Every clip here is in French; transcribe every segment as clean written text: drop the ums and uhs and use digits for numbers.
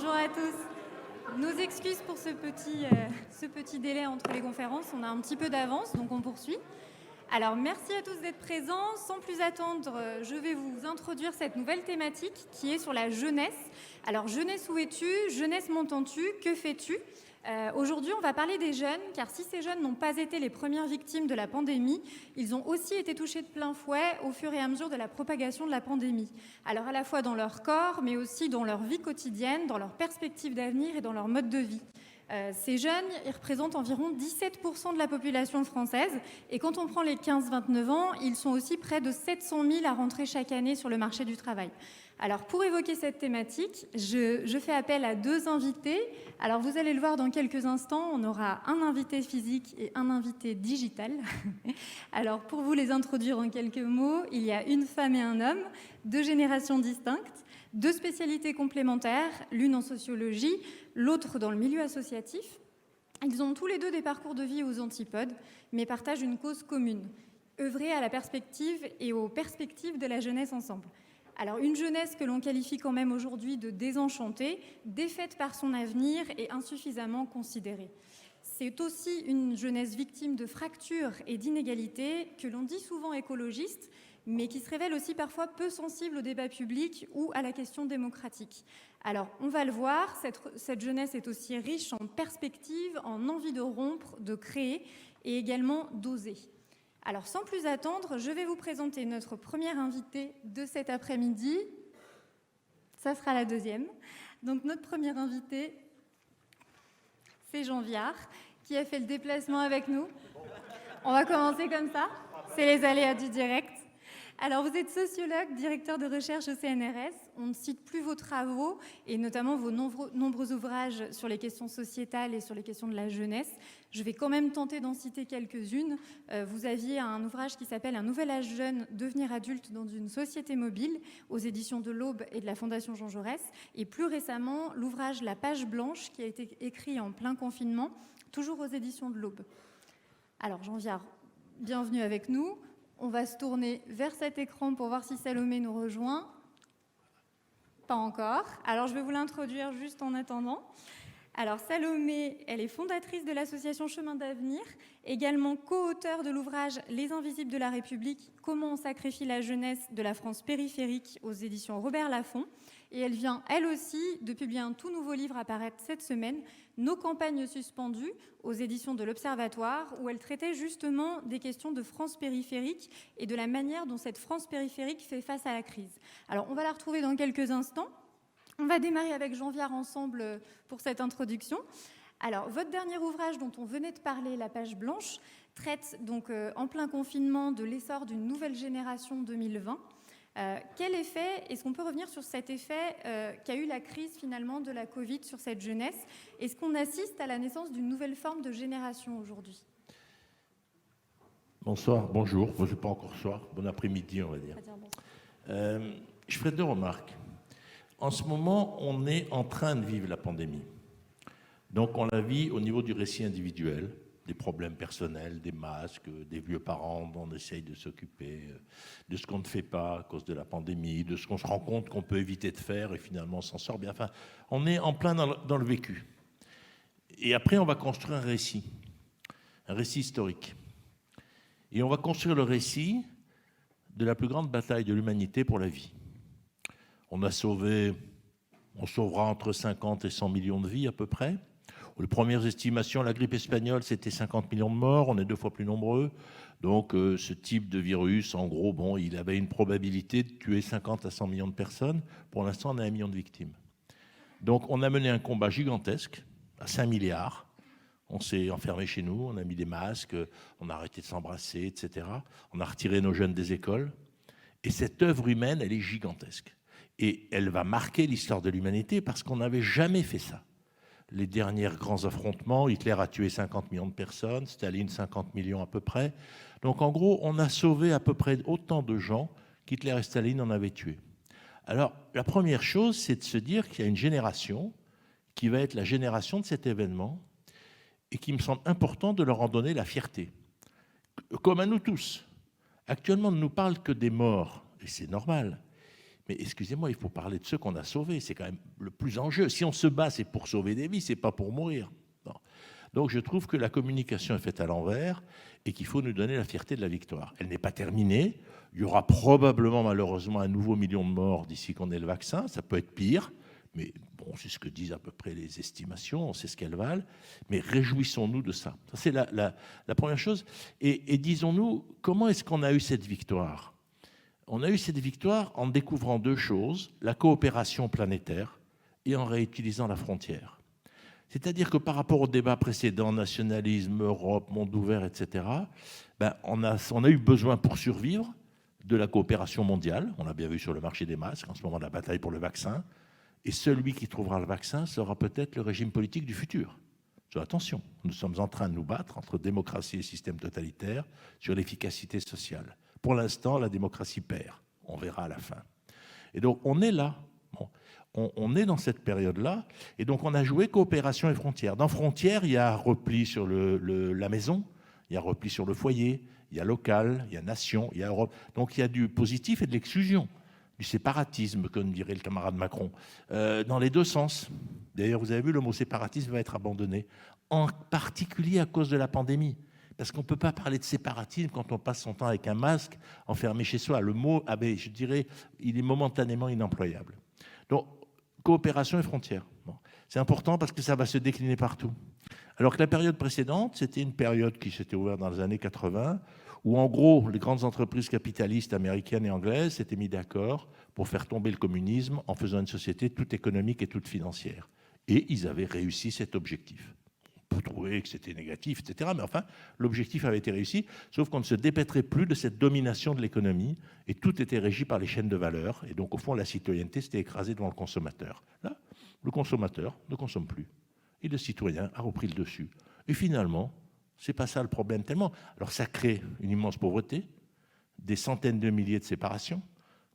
Bonjour à tous. Nos excuses pour ce petit délai entre les conférences. On a un petit peu d'avance, donc on poursuit. Alors, merci à tous d'être présents. Sans plus attendre, je vais vous introduire cette nouvelle thématique qui est sur la jeunesse. Alors, jeunesse, où es-tu? Jeunesse, m'entends-tu? Que fais-tu? Aujourd'hui, on va parler des jeunes, car si ces jeunes n'ont pas été les premières victimes de la pandémie, ils ont aussi été touchés de plein fouet au fur et à mesure de la propagation de la pandémie. Alors à la fois dans leur corps, mais aussi dans leur vie quotidienne, dans leurs perspectives d'avenir et dans leur mode de vie. Ces jeunes, ils représentent environ 17% de la population française, et quand on prend les 15-29 ans, ils sont aussi près de 700 000 à rentrer chaque année sur le marché du travail. Alors pour évoquer cette thématique, je fais appel à deux invités. Alors vous allez le voir dans quelques instants, on aura un invité physique et un invité digital. Alors pour vous les introduire en quelques mots, il y a une femme et un homme, deux générations distinctes, deux spécialités complémentaires, l'une en sociologie, l'autre dans le milieu associatif. Ils ont tous les deux des parcours de vie aux antipodes, mais partagent une cause commune, œuvrer à la perspective et aux perspectives de la jeunesse ensemble. Alors une jeunesse que l'on qualifie quand même aujourd'hui de désenchantée, défaite par son avenir et insuffisamment considérée. C'est aussi une jeunesse victime de fractures et d'inégalités que l'on dit souvent écologiste, mais qui se révèle aussi parfois peu sensible au débat public ou à la question démocratique. Alors, on va le voir, cette jeunesse est aussi riche en perspectives, en envie de rompre, de créer et également d'oser. Alors, sans plus attendre, je vais vous présenter notre première invitée de cet après-midi. Ça sera la deuxième. Donc, notre première invitée, c'est Jean Viard, qui a fait le déplacement avec nous. On va commencer comme ça. C'est les aléas du direct. Alors, vous êtes sociologue, directeur de recherche au CNRS. On ne cite plus vos travaux et notamment vos nombreux ouvrages sur les questions sociétales et sur les questions de la jeunesse. Je vais quand même tenter d'en citer quelques-unes. Vous aviez un ouvrage qui s'appelle « Un nouvel âge jeune, devenir adulte dans une société mobile » aux éditions de l'Aube et de la Fondation Jean Jaurès. Et plus récemment, l'ouvrage « La page blanche » qui a été écrit en plein confinement, toujours aux éditions de l'Aube. Alors, Jean Viard, bienvenue avec nous. On va se tourner vers cet écran pour voir si Salomé nous rejoint. Pas encore. Alors, je vais vous l'introduire juste en attendant. Alors, Salomé, elle est fondatrice de l'association Chemin d'Avenir, également co-auteure de l'ouvrage « Les Invisibles de la République, comment on sacrifie la jeunesse de la France périphérique » aux éditions Robert Laffont. Et elle vient, elle aussi, de publier un tout nouveau livre à paraître cette semaine, « Nos campagnes suspendues » aux éditions de l'Observatoire, où elle traitait justement des questions de France périphérique et de la manière dont cette France périphérique fait face à la crise. Alors, on va la retrouver dans quelques instants. On va démarrer avec Jean Viard ensemble pour cette introduction. Alors, votre dernier ouvrage dont on venait de parler, La page blanche, traite donc en plein confinement de l'essor d'une nouvelle génération 2020. Quel effet, est-ce qu'on peut revenir sur cet effet qu'a eu la crise finalement de la Covid sur cette jeunesse? Est-ce qu'on assiste à la naissance d'une nouvelle forme de génération aujourd'hui? Bonsoir, bonjour, bon, je ne sais pas encore soir, bon après-midi on va dire. Je ferai deux remarques. En ce moment, on est en train de vivre la pandémie. Donc on la vit au niveau du récit individuel, des problèmes personnels, des masques, des vieux parents dont on essaye de s'occuper, de ce qu'on ne fait pas à cause de la pandémie, de ce qu'on se rend compte qu'on peut éviter de faire et finalement on s'en sort bien. Enfin, on est en plein dans le vécu. Et après, on va construire un récit historique. Et on va construire le récit de la plus grande bataille de l'humanité pour la vie. On sauvera entre 50 et 100 millions de vies à peu près. Les premières estimations, la grippe espagnole, c'était 50 millions de morts, on est 2 fois plus nombreux. Donc ce type de virus, en gros, bon, il avait une probabilité de tuer 50 à 100 millions de personnes. Pour l'instant, on a 1 million de victimes. Donc on a mené un combat gigantesque, à 5 milliards. On s'est enfermé chez nous, on a mis des masques, on a arrêté de s'embrasser, etc. On a retiré nos jeunes des écoles. Et cette œuvre humaine, elle est gigantesque. Et elle va marquer l'histoire de l'humanité parce qu'on n'avait jamais fait ça. Les derniers grands affrontements, Hitler a tué 50 millions de personnes, Staline 50 millions à peu près. Donc en gros, on a sauvé à peu près autant de gens qu'Hitler et Staline en avaient tué. Alors la première chose, c'est de se dire qu'il y a une génération qui va être la génération de cet événement et qu'il me semble important de leur en donner la fierté. Comme à nous tous. Actuellement, on ne nous parle que des morts, et c'est normal. Mais excusez-moi, il faut parler de ceux qu'on a sauvés. C'est quand même le plus en jeu. Si on se bat, c'est pour sauver des vies, c'est pas pour mourir. Non. Donc je trouve que la communication est faite à l'envers et qu'il faut nous donner la fierté de la victoire. Elle n'est pas terminée. Il y aura probablement, malheureusement, un nouveau million de morts d'ici qu'on ait le vaccin. Ça peut être pire. Mais bon, c'est ce que disent à peu près les estimations, on sait ce qu'elles valent. Mais réjouissons-nous de ça. Ça, c'est la première chose. Et disons-nous, comment est-ce qu'on a eu cette victoire ? On a eu cette victoire en découvrant deux choses, la coopération planétaire et en réutilisant la frontière. C'est-à-dire que par rapport au débat précédent, nationalisme, Europe, monde ouvert, etc., on a eu besoin pour survivre de la coopération mondiale. On l'a bien vu sur le marché des masques, en ce moment de la bataille pour le vaccin. Et celui qui trouvera le vaccin sera peut-être le régime politique du futur. Attention, nous sommes en train de nous battre entre démocratie et système totalitaire sur l'efficacité sociale. Pour l'instant, la démocratie perd. On verra à la fin. Et donc, on est là. Bon, on est dans cette période-là. Et donc, on a joué coopération et frontières. Dans frontières, il y a repli sur la maison, il y a repli sur le foyer, il y a local, il y a nation, il y a Europe. Donc, il y a du positif et de l'exclusion, du séparatisme, comme dirait le camarade Macron, dans les deux sens. D'ailleurs, vous avez vu, le mot séparatisme va être abandonné, en particulier à cause de la pandémie. Parce qu'on ne peut pas parler de séparatisme quand on passe son temps avec un masque, enfermé chez soi. Le mot, je dirais, il est momentanément inemployable. Donc, coopération et frontières. Bon. C'est important parce que ça va se décliner partout. Alors que la période précédente, c'était une période qui s'était ouverte dans les années 80, où en gros, les grandes entreprises capitalistes américaines et anglaises s'étaient mis d'accord pour faire tomber le communisme en faisant une société toute économique et toute financière. Et ils avaient réussi cet objectif. On peut trouver que c'était négatif, etc. Mais enfin, l'objectif avait été réussi, sauf qu'on ne se dépêtrait plus de cette domination de l'économie et tout était régi par les chaînes de valeur. Et donc, au fond, la citoyenneté s'était écrasée devant le consommateur. Là, le consommateur ne consomme plus. Et le citoyen a repris le dessus. Et finalement, c'est pas ça le problème tellement. Alors, ça crée une immense pauvreté, des centaines de milliers de séparations,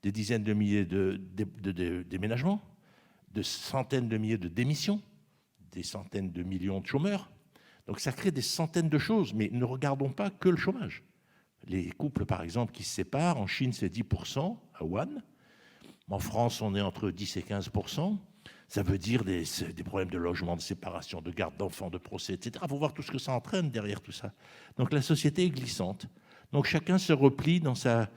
des dizaines de milliers de déménagements, de centaines de milliers de démissions, des centaines de millions de chômeurs. Donc ça crée des centaines de choses, mais ne regardons pas que le chômage. Les couples, par exemple, qui se séparent, en Chine, c'est 10% à Wuhan. En France, on est entre 10 et 15%. Ça veut dire des problèmes de logement, de séparation, de garde d'enfants, de procès, etc. Il faut voir tout ce que ça entraîne derrière tout ça. Donc la société est glissante. Donc chacun se replie dans sa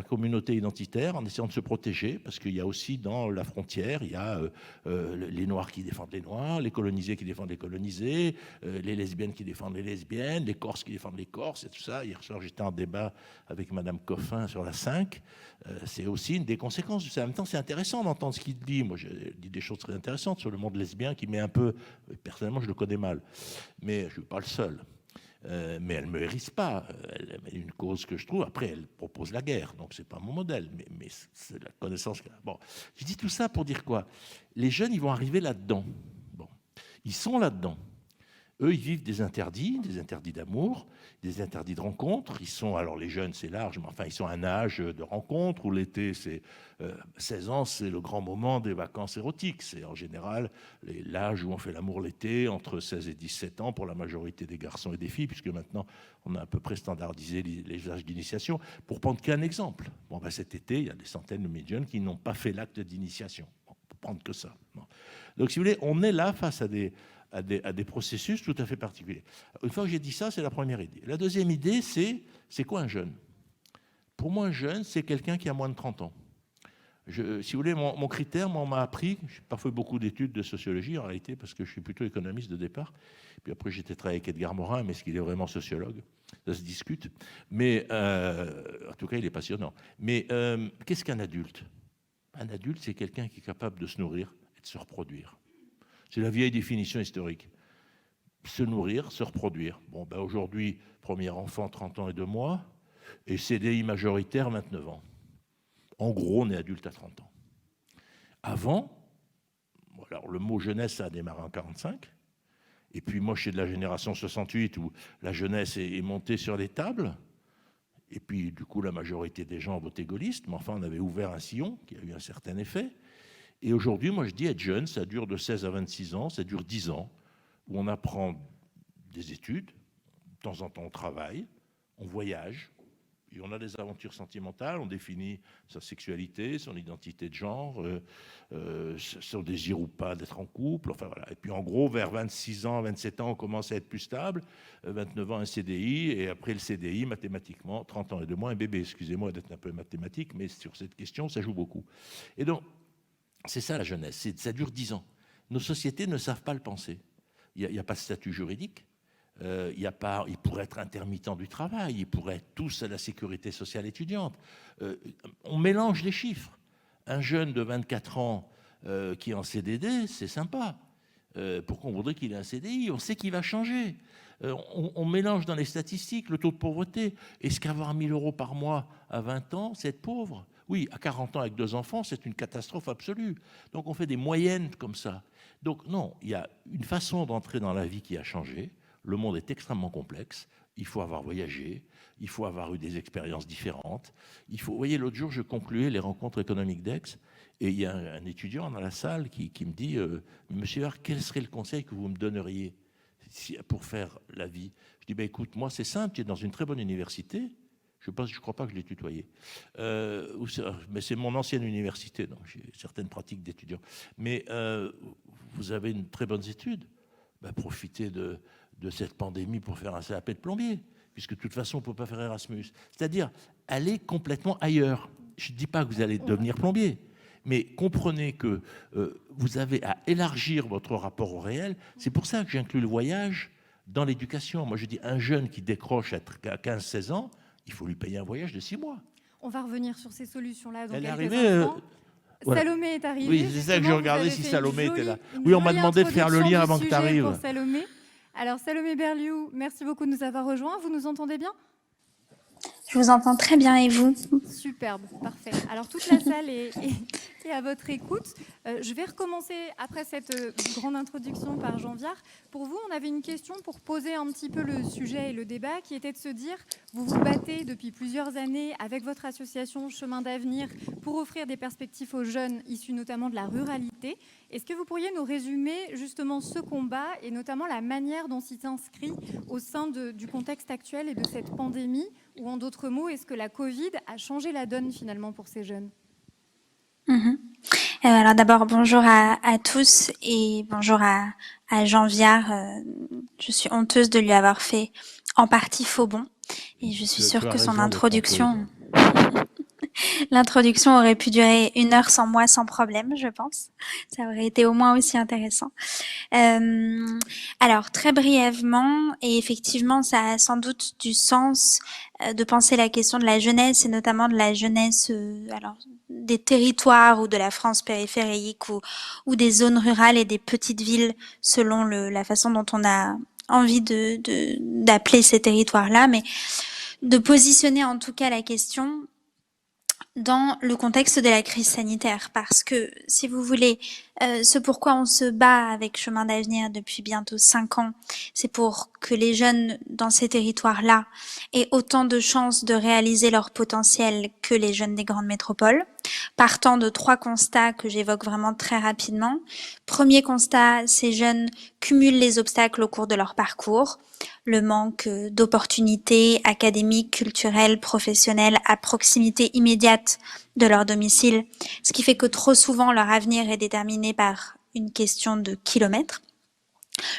communauté identitaire en essayant de se protéger, parce qu'il y a aussi dans la frontière, il y a les Noirs qui défendent les Noirs, les colonisés qui défendent les colonisés, les lesbiennes qui défendent les lesbiennes, les Corses qui défendent les Corses, et tout ça. Hier soir, j'étais en débat avec Madame Coffin sur la 5. C'est aussi une des conséquences de ça. En même temps, c'est intéressant d'entendre ce qu'il dit. Moi, j'ai dit des choses très intéressantes sur le monde lesbien qui met un peu... Personnellement, je le connais mal, mais je ne suis pas le seul. Mais elle ne me hérisse pas. Elle a une cause que je trouve. Après, elle propose la guerre, donc ce n'est pas mon modèle, mais c'est la connaissance qu'elle a. Bon, je dis tout ça pour dire quoi ? Les jeunes, ils vont arriver là-dedans. Bon, ils sont là-dedans. Eux, ils vivent des interdits d'amour, des interdits de rencontre. Ils sont, alors les jeunes, c'est large, mais enfin, ils sont à un âge de rencontre où l'été, c'est 16 ans, c'est le grand moment des vacances érotiques. C'est en général l'âge où on fait l'amour l'été, entre 16 et 17 ans pour la majorité des garçons et des filles, puisque maintenant, on a à peu près standardisé les âges d'initiation. Pour prendre qu'un exemple, bon, cet été, il y a des centaines de milliers de jeunes qui n'ont pas fait l'acte d'initiation. Bon, pour prendre que ça. Bon. Donc, si vous voulez, on est là face à des processus tout à fait particuliers. Une fois que j'ai dit ça, c'est la première idée. La deuxième idée, c'est quoi un jeune ? Pour moi, un jeune, c'est quelqu'un qui a moins de 30 ans. Si vous voulez, mon critère, moi, on m'a appris, je n'ai pas fait beaucoup d'études de sociologie en réalité, parce que je suis plutôt économiste de départ, puis après j'étais travaillé avec Edgar Morin, mais est-ce qu'il est vraiment sociologue ? Ça se discute, mais en tout cas, il est passionnant. Mais qu'est-ce qu'un adulte ? Un adulte, c'est quelqu'un qui est capable de se nourrir et de se reproduire. C'est la vieille définition historique. Se nourrir, se reproduire. Bon, aujourd'hui, premier enfant, 30 ans et 2 mois, et CDI majoritaire, 29 ans. En gros, on est adulte à 30 ans. Avant, alors le mot jeunesse, ça a démarré en 45. Et puis moi, je suis de la génération 68 où la jeunesse est montée sur les tables. Et puis, du coup, la majorité des gens ont voté gaulliste. Mais enfin, on avait ouvert un sillon qui a eu un certain effet. Et aujourd'hui, moi, je dis être jeune, ça dure de 16 à 26 ans, ça dure 10 ans, où on apprend des études, de temps en temps on travaille, on voyage, Et on a des aventures sentimentales, on définit sa sexualité, son identité de genre, son désir ou pas d'être en couple. Enfin, voilà. Et puis en gros, vers 26 ans, 27 ans, on commence à être plus stable. 29 ans, un CDI. Et après le CDI, mathématiquement, 30 ans et 2 mois, un bébé. Excusez-moi d'être un peu mathématique, mais sur cette question, ça joue beaucoup. Et donc, c'est ça la jeunesse. Ça dure 10 ans. Nos sociétés ne savent pas le penser. Il n'y a pas de statut juridique. Ils pourraient être intermittents du travail, ils pourraient être tous à la sécurité sociale étudiante. On mélange les chiffres. Un jeune de 24 ans qui est en CDD, c'est sympa. Pourquoi on voudrait qu'il ait un CDI? On sait qu'il va changer. On mélange dans les statistiques le taux de pauvreté. Est-ce qu'avoir 1 000 € par mois à 20 ans, c'est être pauvre? Oui, à 40 ans avec 2 enfants, c'est une catastrophe absolue. Donc on fait des moyennes comme ça. Donc non, il y a une façon d'entrer dans la vie qui a changé. Le monde est extrêmement complexe. Il faut avoir voyagé. Il faut avoir eu des expériences différentes. Vous voyez, l'autre jour, je concluais les rencontres économiques d'Aix et il y a un étudiant dans la salle qui me dit Monsieur Hart, quel serait le conseil que vous me donneriez pour faire la vie? Je dis écoute, moi, c'est simple. Tu es dans une très bonne université. Je ne crois pas que je l'ai tutoyé. Mais c'est mon ancienne université, donc j'ai certaines pratiques d'étudiants. Mais vous avez une très bonne étude. Profitez de cette pandémie pour faire un CAP de plombier, puisque de toute façon, on ne peut pas faire Erasmus. C'est-à-dire, allez complètement ailleurs. Je ne dis pas que vous allez devenir plombier, mais comprenez que vous avez à élargir votre rapport au réel. C'est pour ça que j'inclus le voyage dans l'éducation. Moi, je dis, un jeune qui décroche à 15-16 ans, il faut lui payer un voyage de 6 mois. On va revenir sur ces solutions-là dans Elle est quelques arrivée, instants. Voilà. Salomé est arrivée. Oui, c'est ça que je regardais si Salomé était là. Oui, on m'a demandé de faire le lien avant que tu arrives. Salomé. Alors, Salomé Berliou, merci beaucoup de nous avoir rejoints. Vous nous entendez bien? Je vous entends très bien, et vous? Superbe, parfait. Alors, toute la salle est à votre écoute. Je vais recommencer après cette grande introduction par Jean Viard. Pour vous, on avait une question pour poser un petit peu le sujet et le débat, qui était de se dire, vous vous battez depuis plusieurs années avec votre association Chemin d'avenir pour offrir des perspectives aux jeunes issus notamment de la ruralité. Est-ce que vous pourriez nous résumer justement ce combat et notamment la manière dont il s'inscrit au sein du contexte actuel et de cette pandémie, ou en d'autres mots, est-ce que la Covid a changé la donne finalement pour ces jeunes? Alors d'abord, bonjour à tous et bonjour à Jean Viard. Je suis honteuse de lui avoir fait en partie faux bon et je suis sûre que son introduction... L'introduction aurait pu durer 1 heure sans moi, sans problème, je pense. Ça aurait été au moins aussi intéressant. Alors, très brièvement, et effectivement, ça a sans doute du sens de penser la question de la jeunesse, et notamment de la jeunesse alors des territoires ou de la France périphérique ou des zones rurales et des petites villes, selon la façon dont on a envie d'appeler ces territoires-là, mais de positionner en tout cas la question dans le contexte de la crise sanitaire, parce que, si vous voulez, ce pourquoi on se bat avec Chemin d'avenir depuis bientôt 5 ans, c'est pour que les jeunes dans ces territoires-là aient autant de chances de réaliser leur potentiel que les jeunes des grandes métropoles, partant de 3 constats que j'évoque vraiment très rapidement. Premier constat, ces jeunes cumulent les obstacles au cours de leur parcours, le manque d'opportunités académiques, culturelles, professionnelles à proximité immédiate de leur domicile, ce qui fait que trop souvent leur avenir est déterminé par une question de kilomètres.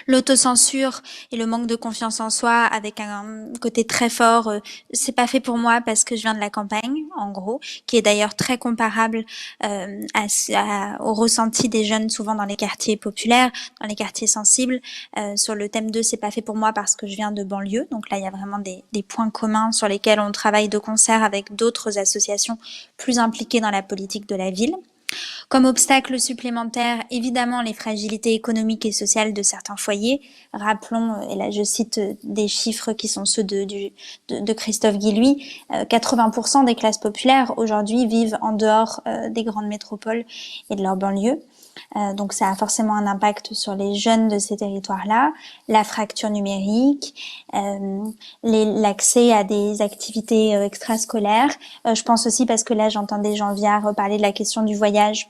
L'autocensure et le manque de confiance en soi avec un côté très fort, c'est pas fait pour moi parce que je viens de la campagne, en gros, qui est d'ailleurs très comparable au ressenti des jeunes souvent dans les quartiers populaires, dans les quartiers sensibles. Sur le thème 2, c'est pas fait pour moi parce que je viens de banlieue, donc là il y a vraiment des points communs sur lesquels on travaille de concert avec d'autres associations plus impliquées dans la politique de la ville. Comme obstacle supplémentaire, évidemment, les fragilités économiques et sociales de certains foyers. Rappelons, et là je cite des chiffres qui sont ceux de Christophe Guilluy, 80% des classes populaires aujourd'hui vivent en dehors des grandes métropoles et de leurs banlieues. Donc ça a forcément un impact sur les jeunes de ces territoires-là, la fracture numérique, l'accès à des activités extrascolaires. Je pense aussi, parce que là j'entendais Jean Viard parler de la question du voyage,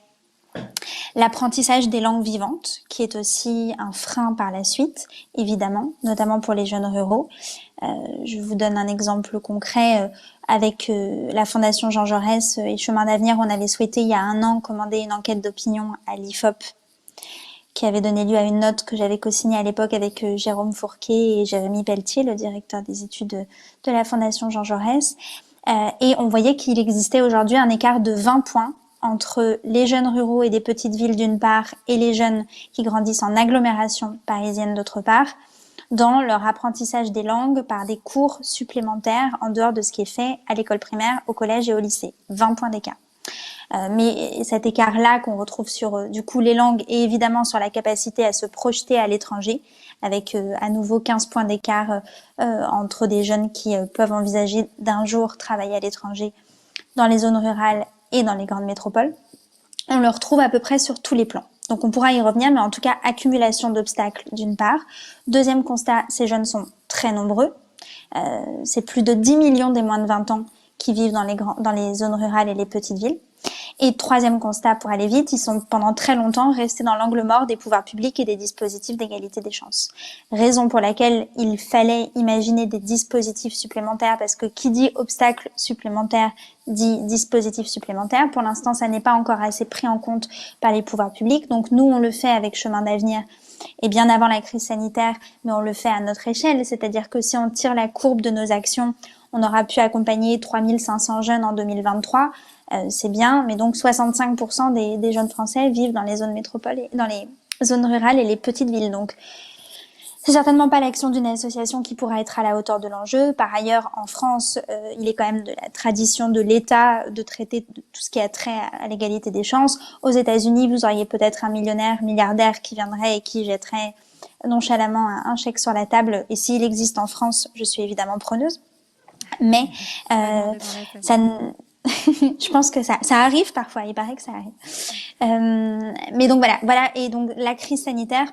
l'apprentissage des langues vivantes, qui est aussi un frein par la suite, évidemment, notamment pour les jeunes ruraux. Je vous donne un exemple concret. avec la Fondation Jean Jaurès et Chemin d'avenir, on avait souhaité il y a 1 an commander une enquête d'opinion à l'IFOP qui avait donné lieu à une note que j'avais co-signée à l'époque avec Jérôme Fourquet et Jérémy Pelletier, le directeur des études de la Fondation Jean Jaurès. Et on voyait qu'il existait aujourd'hui un écart de 20 points entre les jeunes ruraux et des petites villes d'une part et les jeunes qui grandissent en agglomération parisienne d'autre part, dans leur apprentissage des langues par des cours supplémentaires en dehors de ce qui est fait à l'école primaire, au collège et au lycée. 20 points d'écart. Mais cet écart-là qu'on retrouve sur du coup les langues et évidemment sur la capacité à se projeter à l'étranger, avec à nouveau 15 points d'écart entre des jeunes qui peuvent envisager d'un jour travailler à l'étranger dans les zones rurales et dans les grandes métropoles. On le retrouve à peu près sur tous les plans. Donc on pourra y revenir, mais en tout cas, accumulation d'obstacles d'une part. Deuxième constat, ces jeunes sont très nombreux. C'est plus de 10 millions des moins de 20 ans qui vivent dans les zones rurales et les petites villes. Et troisième constat, pour aller vite, ils sont pendant très longtemps restés dans l'angle mort des pouvoirs publics et des dispositifs d'égalité des chances. Raison pour laquelle il fallait imaginer des dispositifs supplémentaires, parce que qui dit obstacle supplémentaire dit dispositif supplémentaire. Pour l'instant, ça n'est pas encore assez pris en compte par les pouvoirs publics. Donc nous, on le fait avec Chemin d'avenir et bien avant la crise sanitaire, mais on le fait à notre échelle. C'est-à-dire que si on tire la courbe de nos actions, on aura pu accompagner 3500 jeunes en 2023. C'est bien, mais donc 65% des jeunes Français vivent dans les zones métropoles, dans les zones rurales et les petites villes. Donc, c'est certainement pas l'action d'une association qui pourra être à la hauteur de l'enjeu. Par ailleurs, en France, il est quand même de la tradition de l'État de traiter de tout ce qui a trait à l'égalité des chances. Aux États-Unis, vous auriez peut-être un milliardaire qui viendrait et qui jetterait nonchalamment un chèque sur la table. Et s'il existe en France, je suis évidemment preneuse. Mais ça je pense que ça arrive parfois, il paraît que ça arrive. Mais donc voilà. Et donc la crise sanitaire,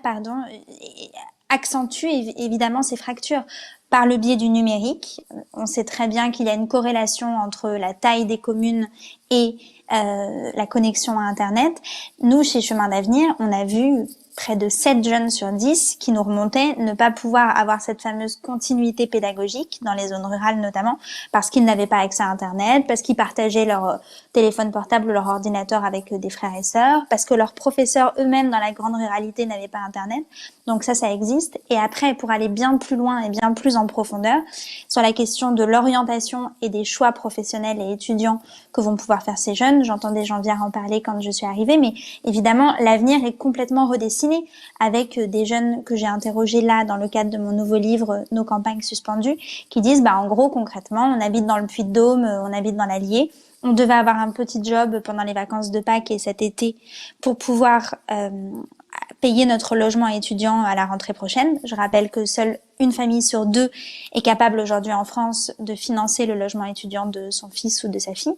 accentue évidemment ces fractures par le biais du numérique. On sait très bien qu'il y a une corrélation entre la taille des communes et la connexion à Internet. Nous, chez Chemin d'avenir, on a vu près de 7 jeunes sur 10 qui nous remontaient ne pas pouvoir avoir cette fameuse continuité pédagogique, dans les zones rurales notamment, parce qu'ils n'avaient pas accès à Internet, parce qu'ils partageaient leur téléphone portable ou leur ordinateur avec des frères et sœurs, parce que leurs professeurs eux-mêmes dans la grande ruralité n'avaient pas Internet. Donc ça existe. Et après, pour aller bien plus loin et bien plus en profondeur, sur la question de l'orientation et des choix professionnels et étudiants que vont pouvoir faire ces jeunes, j'entendais Jean Viard en parler quand je suis arrivée, mais évidemment, l'avenir est complètement redessiné avec des jeunes que j'ai interrogés là dans le cadre de mon nouveau livre Nos campagnes suspendues, qui disent en gros concrètement, on habite dans le Puy-de-Dôme, on habite dans l'Allier, on devait avoir un petit job pendant les vacances de Pâques et cet été pour pouvoir payer notre logement étudiant à la rentrée prochaine. Je rappelle que seule une famille sur 2 est capable aujourd'hui en France de financer le logement étudiant de son fils ou de sa fille.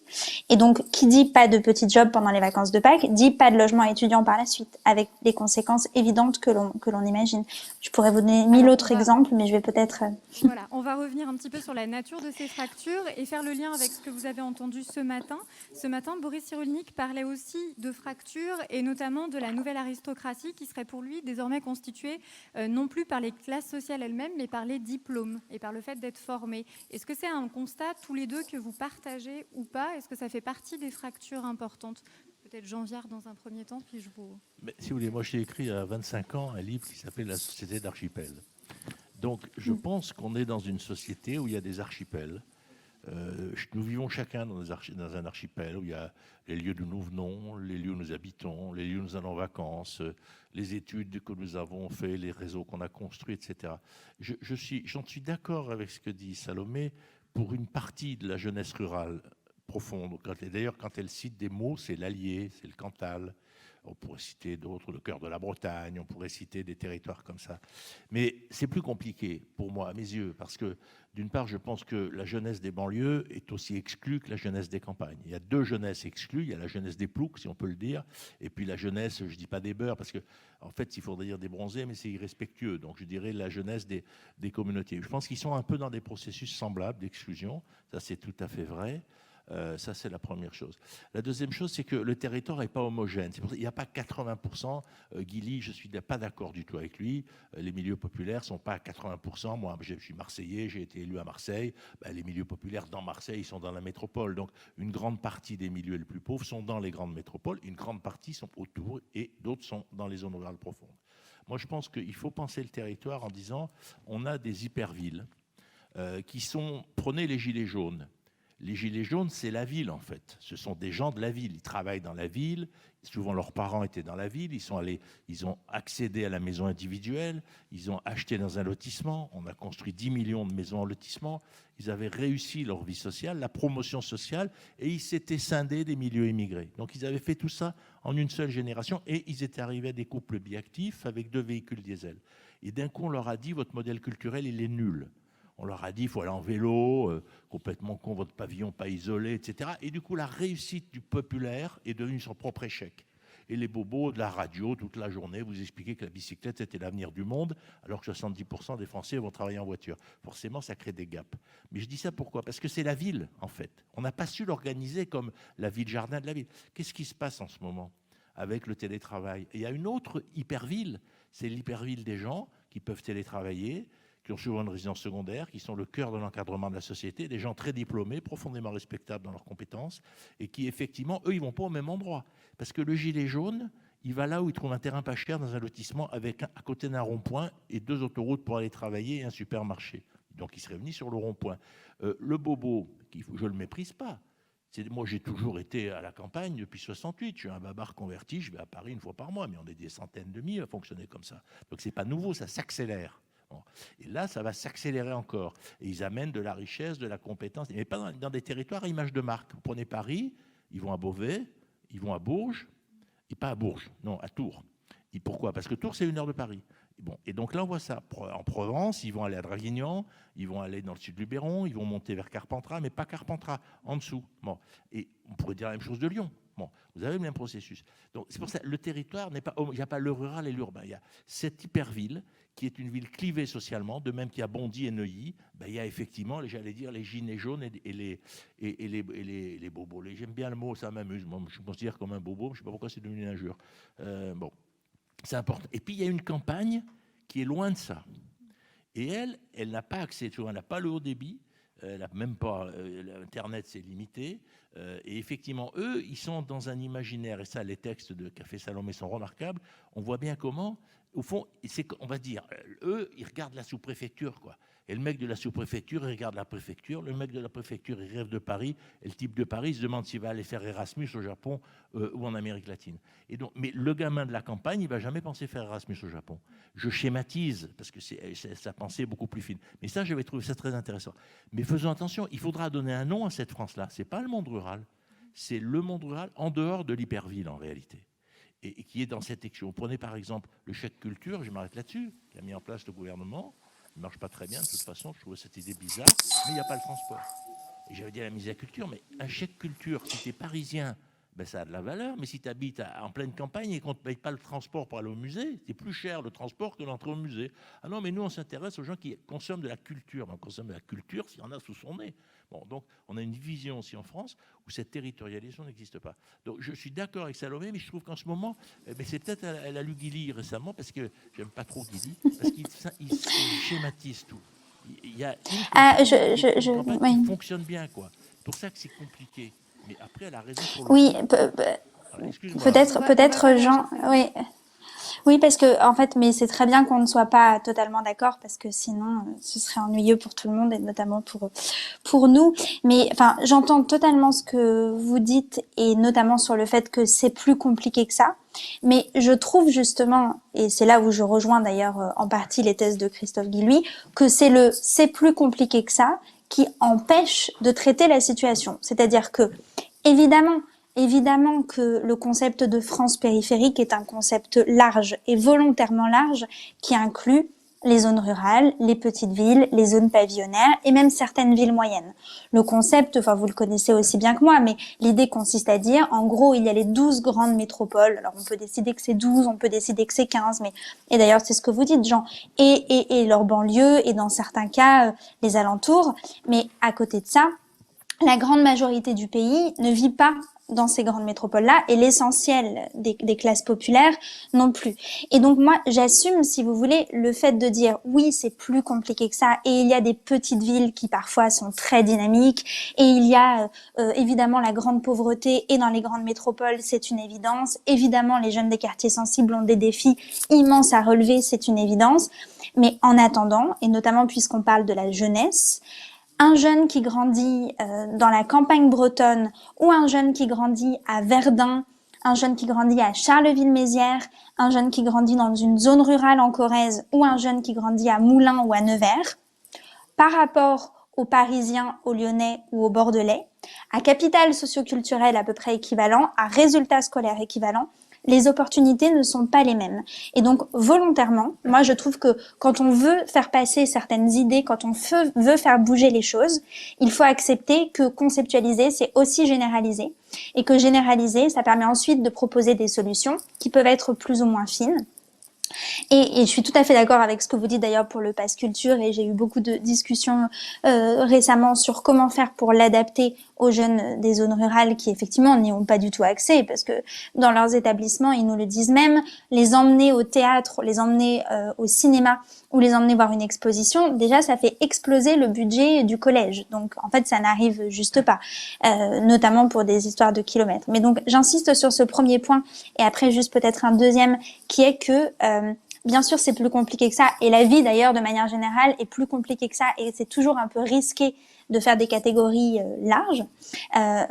Et donc, qui dit pas de petit job pendant les vacances de Pâques, dit pas de logement étudiant par la suite, avec des conséquences évidentes que l'on imagine. Je pourrais vous donner 1000 autres exemples, mais je vais peut-être... Voilà, on va revenir un petit peu sur la nature de ces fractures et faire le lien avec ce que vous avez entendu ce matin. Ce matin, Boris Cyrulnik parlait aussi de fractures et notamment de la nouvelle aristocratie qui serait pour lui désormais constituée non plus par les classes sociales elles-mêmes, mais par les diplômes et par le fait d'être formé. Est-ce que c'est un constat, tous les deux, que vous partagez ou pas? Est-ce que ça fait partie des fractures importantes? Peut-être Jean Viard dans un premier temps, puis je vous... Mais, si vous voulez, moi j'ai écrit à 25 ans un livre qui s'appelle La société d'archipel. Donc je pense qu'on est dans une société où il y a des archipels. Nous vivons chacun dans un archipel où il y a les lieux d'où nous venons, les lieux où nous habitons, les lieux où nous allons en vacances, les études que nous avons fait, les réseaux qu'on a construits, etc. J'en suis d'accord avec ce que dit Salomé pour une partie de la jeunesse rurale profonde. D'ailleurs, quand elle cite des mots, c'est l'Allier, c'est le Cantal. On pourrait citer d'autres, le cœur de la Bretagne, on pourrait citer des territoires comme ça. Mais c'est plus compliqué pour moi, à mes yeux, parce que d'une part, je pense que la jeunesse des banlieues est aussi exclue que la jeunesse des campagnes. Il y a 2 jeunesses exclues, il y a la jeunesse des ploucs, si on peut le dire, et puis la jeunesse, je ne dis pas des beurs, parce que en fait, il faudrait dire des bronzés, mais c'est irrespectueux. Donc je dirais la jeunesse des communautés. Je pense qu'ils sont un peu dans des processus semblables d'exclusion, ça c'est tout à fait vrai. Ça, c'est la première chose. La deuxième chose, c'est que le territoire n'est pas homogène. Il n'y a pas 80%. Guilly, je ne suis pas d'accord du tout avec lui. Les milieux populaires ne sont pas à 80%. Moi, je suis Marseillais, j'ai été élu à Marseille. Les milieux populaires dans Marseille, ils sont dans la métropole. Donc, une grande partie des milieux les plus pauvres sont dans les grandes métropoles. Une grande partie sont autour et d'autres sont dans les zones rurales profondes. Moi, je pense qu'il faut penser le territoire en disant on a des hypervilles qui sont... Prenez les gilets jaunes. Les gilets jaunes, c'est la ville, en fait. Ce sont des gens de la ville. Ils travaillent dans la ville. Souvent, leurs parents étaient dans la ville. Ils ont accédé à la maison individuelle. Ils ont acheté dans un lotissement. On a construit 10 millions de maisons en lotissement. Ils avaient réussi leur vie sociale, la promotion sociale, et ils s'étaient scindés des milieux immigrés. Donc, ils avaient fait tout ça en une seule génération, et ils étaient arrivés à des couples biactifs avec 2 véhicules diesel. Et d'un coup, on leur a dit, votre modèle culturel, il est nul. On leur a dit, il faut aller en vélo, complètement con, votre pavillon pas isolé, etc. Et du coup, la réussite du populaire est devenue son propre échec. Et les bobos de la radio, toute la journée, vous expliquaient que la bicyclette, c'était l'avenir du monde, alors que 70% des Français vont travailler en voiture. Forcément, ça crée des gaps. Mais je dis ça pourquoi ? Parce que c'est la ville, en fait. On n'a pas su l'organiser comme la ville-jardin de la ville. Qu'est-ce qui se passe en ce moment avec le télétravail ? Et il y a une autre hyperville, c'est l'hyperville des gens qui peuvent télétravailler, qui ont souvent une résidence secondaire, qui sont le cœur de l'encadrement de la société, des gens très diplômés, profondément respectables dans leurs compétences, et qui, effectivement, eux, ils ne vont pas au même endroit. Parce que le gilet jaune, il va là où il trouve un terrain pas cher dans un lotissement avec à côté d'un rond-point et 2 autoroutes pour aller travailler et un supermarché. Donc, il serait venu sur le rond-point. Le bobo, je ne le méprise pas. Moi, j'ai toujours été à la campagne depuis 68. Je suis un babar converti, je vais à Paris une fois par mois, mais on est des centaines de milliers à fonctionner comme ça. Donc, ce n'est pas nouveau, ça s'accélère. Et là, ça va s'accélérer encore. Et ils amènent de la richesse, de la compétence, mais pas dans des territoires à image de marque. Vous prenez Paris, ils vont à Beauvais, ils vont à Bourges, et pas à Bourges, non, à Tours. Et pourquoi ? Parce que Tours, c'est 1 heure de Paris. Bon, et donc là, on voit ça. En Provence, ils vont aller à Draguignan, ils vont aller dans le sud du Luberon, ils vont monter vers Carpentras, mais pas Carpentras, en dessous. Bon. Et on pourrait dire la même chose de Lyon. Bon, vous avez le même processus. Donc c'est pour ça, le territoire n'est pas, il n'y a pas le rural et l'urbain. Il y a cette hyperville qui est une ville clivée socialement, de même qu'il y a Bondy et Neuilly. Ben, il y a effectivement, j'allais dire, les gilets jaunes et les bobos. J'aime bien le mot, ça m'amuse. Moi, je me considère comme un bobo, je ne sais pas pourquoi c'est devenu une injure. Bon, c'est important. Et puis il y a une campagne qui est loin de ça. Et elle n'a pas accès, tu vois, elle n'a pas le haut débit. Même pas, Internet c'est limité, et effectivement eux ils sont dans un imaginaire, et ça les textes de Café Salomé sont remarquables. On voit bien comment, au fond, on va dire, eux ils regardent la sous-préfecture, quoi. Et le mec de la sous-préfecture, il regarde la préfecture. Le mec de la préfecture, il rêve de Paris. Et le type de Paris, il se demande s'il va aller faire Erasmus au Japon ou en Amérique latine. Et donc, mais le gamin de la campagne, il ne va jamais penser faire Erasmus au Japon. Je schématise, parce que sa pensée est beaucoup plus fine. Mais ça, j'avais trouvé ça très intéressant. Mais faisons attention, il faudra donner un nom à cette France-là. Ce n'est pas le monde rural. C'est le monde rural en dehors de l'hyperville, en réalité. Et qui est dans cette action. Vous prenez par exemple le chèque culture, je m'arrête là-dessus, qui a mis en place le gouvernement. Il ne marche pas très bien, de toute façon, je trouve cette idée bizarre, mais il n'y a pas le transport. Et j'avais dit à la ministre de la Culture, mais un chèque culture, si tu es parisien, ben ça a de la valeur, mais si tu habites en pleine campagne et qu'on ne te paye pas le transport pour aller au musée, c'est plus cher le transport que l'entrée au musée. Ah non, mais nous, on s'intéresse aux gens qui consomment de la culture. On consomme de la culture s'il y en a sous son nez. Bon, donc, on a une vision aussi en France où cette territorialisation n'existe pas. Donc, je suis d'accord avec Salomé, mais je trouve qu'en ce moment, c'est peut-être elle a lu Guilly récemment, parce que j'aime pas trop Guilly, parce qu'il schématise tout. Il y a une campagne qui fonctionne bien, quoi. C'est pour ça que c'est compliqué. Mais après, elle a raison pour le... Oui, Alors, peut-être Jean... Oui. Oui, parce que en fait, mais c'est très bien qu'on ne soit pas totalement d'accord, parce que sinon, ce serait ennuyeux pour tout le monde et notamment pour nous. Mais enfin, j'entends totalement ce que vous dites et notamment sur le fait que c'est plus compliqué que ça. Mais je trouve justement, et c'est là où je rejoins d'ailleurs en partie les thèses de Christophe Guilluy, que c'est plus compliqué que ça qui empêche de traiter la situation. C'est-à-dire que, évidemment que le concept de France périphérique est un concept large et volontairement large qui inclut les zones rurales, les petites villes, les zones pavillonnaires et même certaines villes moyennes. Le concept, enfin vous le connaissez aussi bien que moi, mais l'idée consiste à dire, en gros, il y a les 12 grandes métropoles. Alors on peut décider que c'est 12, on peut décider que c'est 15, mais et d'ailleurs c'est ce que vous dites, Jean, et leurs banlieues et dans certains cas les alentours. Mais à côté de ça, la grande majorité du pays ne vit pas dans ces grandes métropoles-là et l'essentiel des classes populaires non plus. Et donc moi, j'assume, si vous voulez, le fait de dire oui, c'est plus compliqué que ça et il y a des petites villes qui parfois sont très dynamiques et il y a évidemment la grande pauvreté et dans les grandes métropoles, c'est une évidence. Évidemment, les jeunes des quartiers sensibles ont des défis immenses à relever, c'est une évidence. Mais en attendant, et notamment puisqu'on parle de la jeunesse, un jeune qui grandit dans la campagne bretonne ou un jeune qui grandit à Verdun, un jeune qui grandit à Charleville-Mézières, un jeune qui grandit dans une zone rurale en Corrèze ou un jeune qui grandit à Moulins ou à Nevers, par rapport aux Parisiens, aux Lyonnais ou aux Bordelais, à capital socioculturel à peu près équivalent, à résultats scolaires équivalents, les opportunités ne sont pas les mêmes. Et donc, volontairement, moi, je trouve que quand on veut faire passer certaines idées, quand on veut faire bouger les choses, il faut accepter que conceptualiser, c'est aussi généraliser. Et que généraliser, ça permet ensuite de proposer des solutions qui peuvent être plus ou moins fines. Et je suis tout à fait d'accord avec ce que vous dites d'ailleurs pour le pass culture et j'ai eu beaucoup de discussions récemment sur comment faire pour l'adapter aux jeunes des zones rurales qui effectivement n'y ont pas du tout accès parce que dans leurs établissements, ils nous le disent même, les emmener au théâtre, les emmener au cinéma ou les emmener voir une exposition, déjà ça fait exploser le budget du collège. Donc en fait ça n'arrive juste pas, notamment pour des histoires de kilomètres. Mais donc j'insiste sur ce premier point et après juste peut-être un deuxième qui est que bien sûr c'est plus compliqué que ça et la vie d'ailleurs de manière générale est plus compliquée que ça et c'est toujours un peu risqué de faire des catégories larges,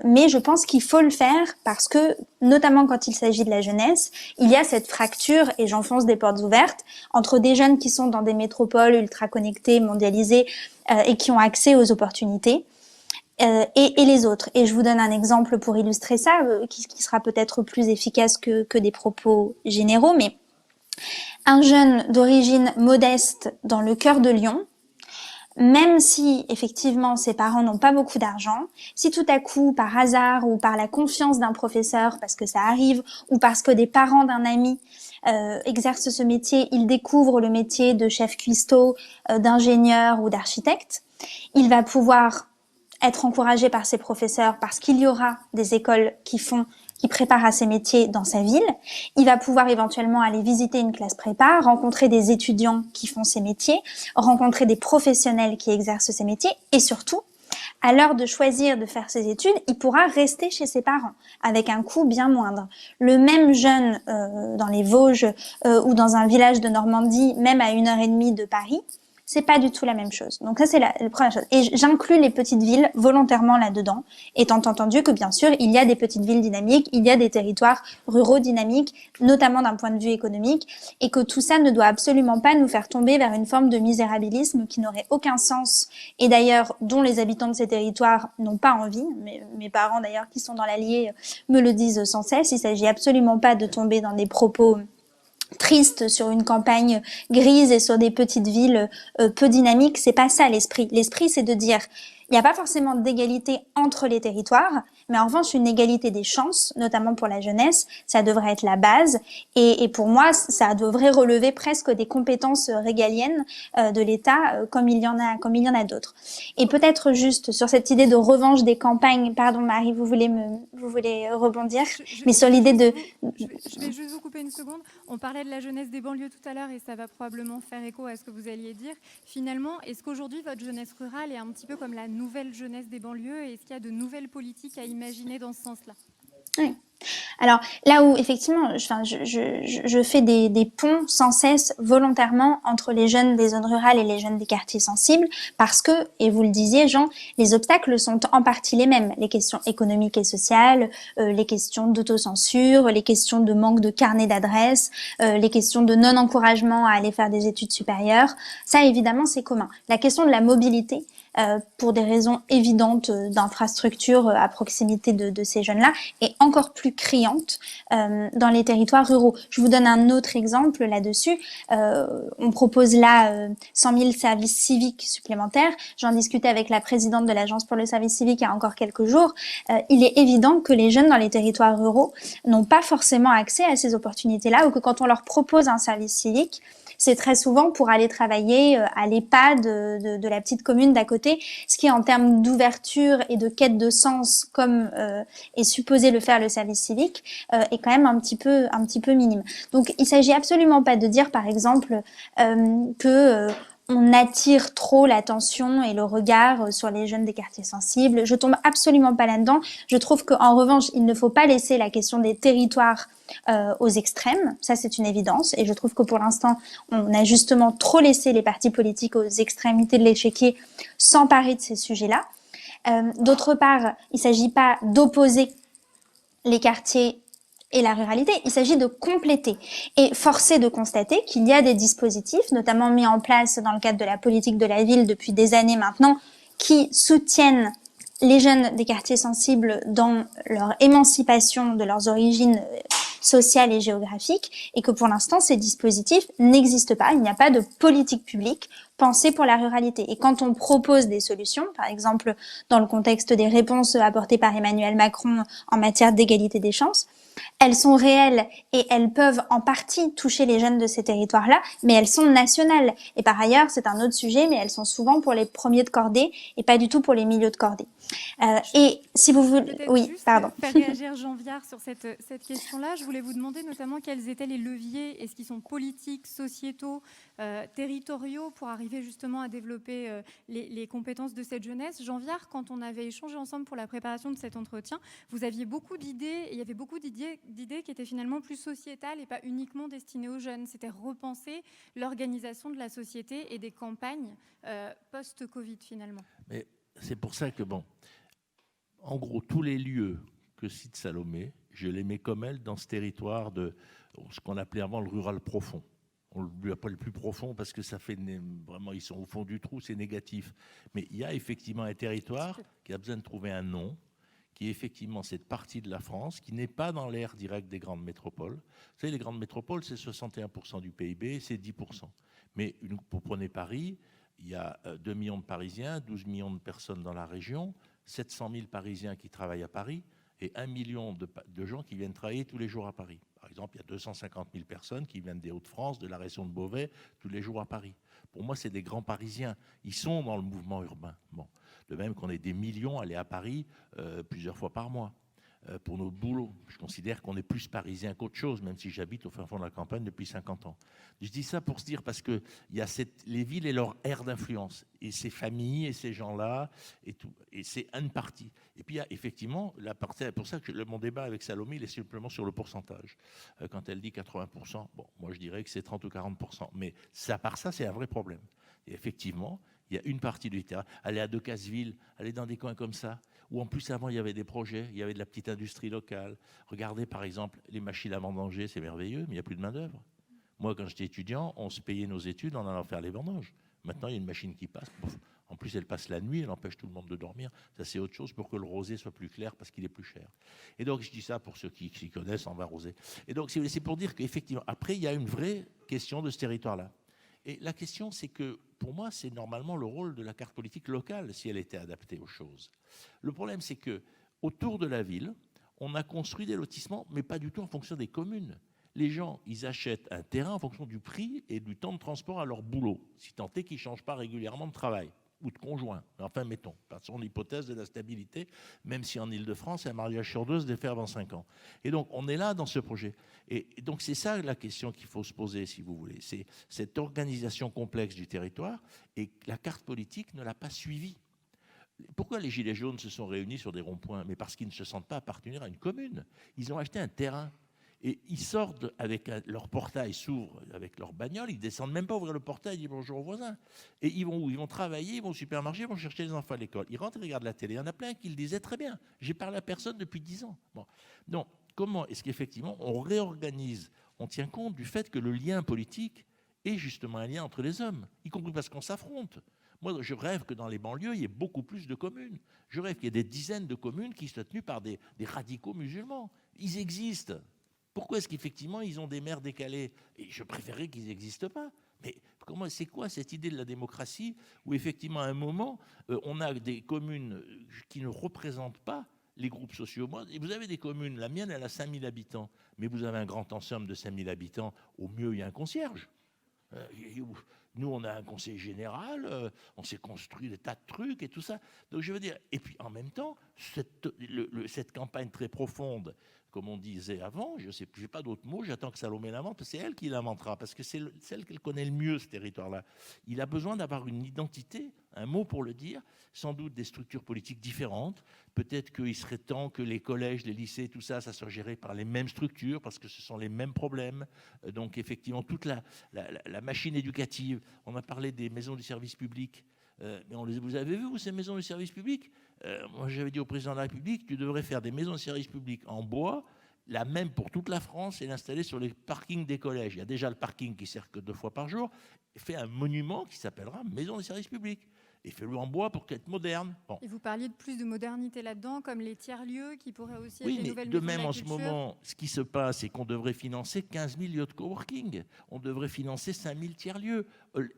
mais je pense qu'il faut le faire parce que, notamment quand il s'agit de la jeunesse, il y a cette fracture, et j'enfonce des portes ouvertes, entre des jeunes qui sont dans des métropoles ultra connectées, mondialisées, et qui ont accès aux opportunités, et les autres. Et je vous donne un exemple pour illustrer ça, qui sera peut-être plus efficace que des propos généraux, mais un jeune d'origine modeste dans le cœur de Lyon, même si effectivement ses parents n'ont pas beaucoup d'argent, si tout à coup, par hasard ou par la confiance d'un professeur, parce que ça arrive, ou parce que des parents d'un ami exercent ce métier, il découvre le métier de chef cuistot, d'ingénieur ou d'architecte, il va pouvoir être encouragé par ses professeurs parce qu'il y aura des écoles qui préparent à ces métiers dans sa ville. Il va pouvoir éventuellement aller visiter une classe prépa, rencontrer des étudiants qui font ces métiers, rencontrer des professionnels qui exercent ces métiers et surtout, à l'heure de choisir de faire ses études, il pourra rester chez ses parents avec un coût bien moindre. Le même jeune dans les Vosges ou dans un village de Normandie, même à 1h30 de Paris, c'est pas du tout la même chose. Donc ça, c'est la première chose. Et j'inclus les petites villes volontairement là-dedans, étant entendu que bien sûr, il y a des petites villes dynamiques, il y a des territoires ruraux dynamiques, notamment d'un point de vue économique, et que tout ça ne doit absolument pas nous faire tomber vers une forme de misérabilisme qui n'aurait aucun sens, et d'ailleurs, dont les habitants de ces territoires n'ont pas envie. Mes parents, d'ailleurs, qui sont dans l'Allier, me le disent sans cesse. Il s'agit absolument pas de tomber dans des propos triste sur une campagne grise et sur des petites villes peu dynamiques, c'est pas ça l'esprit. L'esprit, c'est de dire, il n'y a pas forcément d'égalité entre les territoires, mais en revanche, une égalité des chances, notamment pour la jeunesse, ça devrait être la base. Et pour moi, ça devrait relever presque des compétences régaliennes de l'État, comme il y en a d'autres. Et peut-être juste sur cette idée de revanche des campagnes, pardon Marie, vous voulez rebondir, mais sur l'idée de... Je vais juste vous couper une seconde. On parlait de la jeunesse des banlieues tout à l'heure et ça va probablement faire écho à ce que vous alliez dire. Finalement, est-ce qu'aujourd'hui, votre jeunesse rurale est un petit peu comme la nouvelle jeunesse des banlieues et est-ce qu'il y a de nouvelles politiques à imaginer dans ce sens-là ? Oui. Alors là où effectivement, je fais des ponts sans cesse volontairement entre les jeunes des zones rurales et les jeunes des quartiers sensibles parce que, et vous le disiez Jean, les obstacles sont en partie les mêmes. Les questions économiques et sociales, les questions d'autocensure, les questions de manque de carnet d'adresses, les questions de non-encouragement à aller faire des études supérieures. Ça évidemment c'est commun. La question de la mobilité, pour des raisons évidentes d'infrastructures à proximité de ces jeunes-là, est encore plus criante dans les territoires ruraux. Je vous donne un autre exemple là-dessus. On propose là 100 000 services civiques supplémentaires. J'en discutais avec la présidente de l'Agence pour le service civique il y a encore quelques jours. Il est évident que les jeunes dans les territoires ruraux n'ont pas forcément accès à ces opportunités-là ou que quand on leur propose un service civique, c'est très souvent pour aller travailler à l'EHPAD de la petite commune d'à côté, ce qui en termes d'ouverture et de quête de sens, comme est supposé le faire le service civique, est quand même un petit peu minime. Donc il s'agit absolument pas de dire par exemple que on attire trop l'attention et le regard sur les jeunes des quartiers sensibles. Je tombe absolument pas là-dedans. Je trouve qu'en revanche, il ne faut pas laisser la question des territoires aux extrêmes. Ça, c'est une évidence. Et je trouve que pour l'instant, on a justement trop laissé les partis politiques aux extrémités de l'échiquier s'emparer de ces sujets-là. D'autre part, il ne s'agit pas d'opposer les quartiers et la ruralité, il s'agit de compléter. Et force est de constater qu'il y a des dispositifs, notamment mis en place dans le cadre de la politique de la ville depuis des années maintenant, qui soutiennent les jeunes des quartiers sensibles dans leur émancipation de leurs origines sociales et géographiques, et que pour l'instant, ces dispositifs n'existent pas. Il n'y a pas de politique publique pensée pour la ruralité. Et quand on propose des solutions, par exemple dans le contexte des réponses apportées par Emmanuel Macron en matière d'égalité des chances, elles sont réelles et elles peuvent en partie toucher les jeunes de ces territoires-là, mais elles sont nationales. Et par ailleurs, c'est un autre sujet, mais elles sont souvent pour les premiers de cordée et pas du tout pour les milieux de cordée. Et si vous voulez... Oui, pardon. Faire réagir Jean Viard sur cette question-là, je voulais vous demander notamment quels étaient les leviers, est-ce qu'ils sont politiques, sociétaux, territoriaux, pour arriver justement à développer les compétences de cette jeunesse. Jean Viard, quand on avait échangé ensemble pour la préparation de cet entretien, vous aviez beaucoup d'idées, et il y avait beaucoup d'idées qui étaient finalement plus sociétales et pas uniquement destinées aux jeunes. C'était repenser l'organisation de la société et des campagnes post-Covid finalement. Mais c'est pour ça que, en gros, tous les lieux que cite Salomé, je les mets comme elle dans ce territoire de ce qu'on appelait avant le rural profond. On ne lui appelle plus profond parce que ça fait vraiment, ils sont au fond du trou, c'est négatif. Mais il y a effectivement un territoire qui a besoin de trouver un nom, qui est effectivement cette partie de la France qui n'est pas dans l'aire directe des grandes métropoles. Vous savez, les grandes métropoles, c'est 61% du PIB, c'est 10%. Mais vous prenez Paris, il y a 2 millions de Parisiens, 12 millions de personnes dans la région, 700 000 Parisiens qui travaillent à Paris et 1 million de gens qui viennent travailler tous les jours à Paris. Par exemple, il y a 250 000 personnes qui viennent des Hauts-de-France, de la région de Beauvais, tous les jours à Paris. Pour moi, c'est des grands Parisiens. Ils sont dans le mouvement urbain. De même qu'on est des millions à aller à Paris plusieurs fois par mois. Pour notre boulot, je considère qu'on est plus parisien qu'autre chose, même si j'habite au fin fond de la campagne depuis 50 ans. Je dis ça pour se dire, parce qu'il y a les villes et leur aire d'influence, et ces familles et ces gens-là, et tout, et c'est une partie. Et puis il y a effectivement la partie, c'est pour ça que mon débat avec Salomé, il est simplement sur le pourcentage. Quand elle dit 80%, moi je dirais que c'est 30 ou 40%, mais à part ça, c'est un vrai problème. Et effectivement, il y a une partie du terrain, aller à Decazeville, aller dans des coins comme ça, où en plus avant il y avait des projets, il y avait de la petite industrie locale. Regardez par exemple les machines à vendanger, c'est merveilleux, mais il n'y a plus de main d'œuvre. Moi quand j'étais étudiant, on se payait nos études en allant faire les vendanges. Maintenant il y a une machine qui passe, en plus elle passe la nuit, elle empêche tout le monde de dormir. Ça c'est autre chose pour que le rosé soit plus clair parce qu'il est plus cher. Et donc je dis ça pour ceux qui s'y connaissent en vin rosé. Et donc c'est pour dire qu'effectivement, après il y a une vraie question de ce territoire-là. Et la question, c'est que, pour moi, c'est normalement le rôle de la carte politique locale si elle était adaptée aux choses. Le problème, c'est que autour de la ville, on a construit des lotissements, mais pas du tout en fonction des communes. Les gens, ils achètent un terrain en fonction du prix et du temps de transport à leur boulot, si tant est qu'ils ne changent pas régulièrement de travail ou de conjoint. Enfin, mettons, partons de l'hypothèse de la stabilité, même si en Ile-de-France, un mariage sur deux se défait avant 5 ans. Et donc, on est là dans ce projet. Et donc, c'est ça la question qu'il faut se poser, si vous voulez. C'est cette organisation complexe du territoire, et la carte politique ne l'a pas suivie. Pourquoi les Gilets jaunes se sont réunis sur des ronds-points? Mais parce qu'ils ne se sentent pas appartenir à une commune. Ils ont acheté un terrain. Et ils sortent avec leur portail, s'ouvre avec leur bagnole, ils ne descendent même pas ouvrir le portail, ils disent bonjour aux voisins. Et ils vont où? Ils vont travailler, ils vont au supermarché, ils vont chercher les enfants à l'école. Ils rentrent et regardent la télé. Il y en a plein qui le disaient très bien. J'ai parlé à personne depuis 10 ans. Donc, comment est-ce qu'effectivement on réorganise, on tient compte du fait que le lien politique est justement un lien entre les hommes, y compris parce qu'on s'affronte. Moi, je rêve que dans les banlieues, il y ait beaucoup plus de communes. Je rêve qu'il y ait des dizaines de communes qui soient tenues par des radicaux musulmans. Ils existent. Pourquoi est-ce qu'effectivement, ils ont des maires décalés? Et je préférerais qu'ils n'existent pas. Mais c'est quoi cette idée de la démocratie où effectivement, à un moment, on a des communes qui ne représentent pas les groupes sociaux? Et vous avez des communes, la mienne, elle a 5000 habitants, mais vous avez un grand ensemble de 5000 habitants, au mieux, il y a un concierge. Nous, on a un conseil général, on s'est construit des tas de trucs et tout ça. Donc, je veux dire, et puis en même temps, cette campagne très profonde, comme on disait avant, je sais, j'ai pas d'autres mots, j'attends que Salomé l'invente, c'est elle qui l'inventera, parce que c'est celle qu'elle connaît le mieux, ce territoire-là. Il a besoin d'avoir une identité, un mot pour le dire, sans doute des structures politiques différentes. Peut-être qu'il serait temps que les collèges, les lycées, tout ça, ça soit géré par les mêmes structures, parce que ce sont les mêmes problèmes. Donc effectivement, toute la machine éducative, on a parlé des maisons du service public, mais vous avez vu, vous, ces maisons du service public? Moi, j'avais dit au président de la République, tu devrais faire des maisons de service public en bois, la même pour toute la France, et l'installer sur les parkings des collèges. Il y a déjà le parking qui sert que 2 fois par jour. Fait un monument qui s'appellera maison de service public. Et fais-le en bois pour qu'être moderne. Bon. Et vous parliez de plus de modernité là-dedans, comme les tiers-lieux qui pourraient aussi oui, être les nouvelles de maisons même, de la en ce moment, ce qui se passe, c'est qu'on devrait financer 15 000 lieux de coworking. On devrait financer 5 000 tiers-lieux.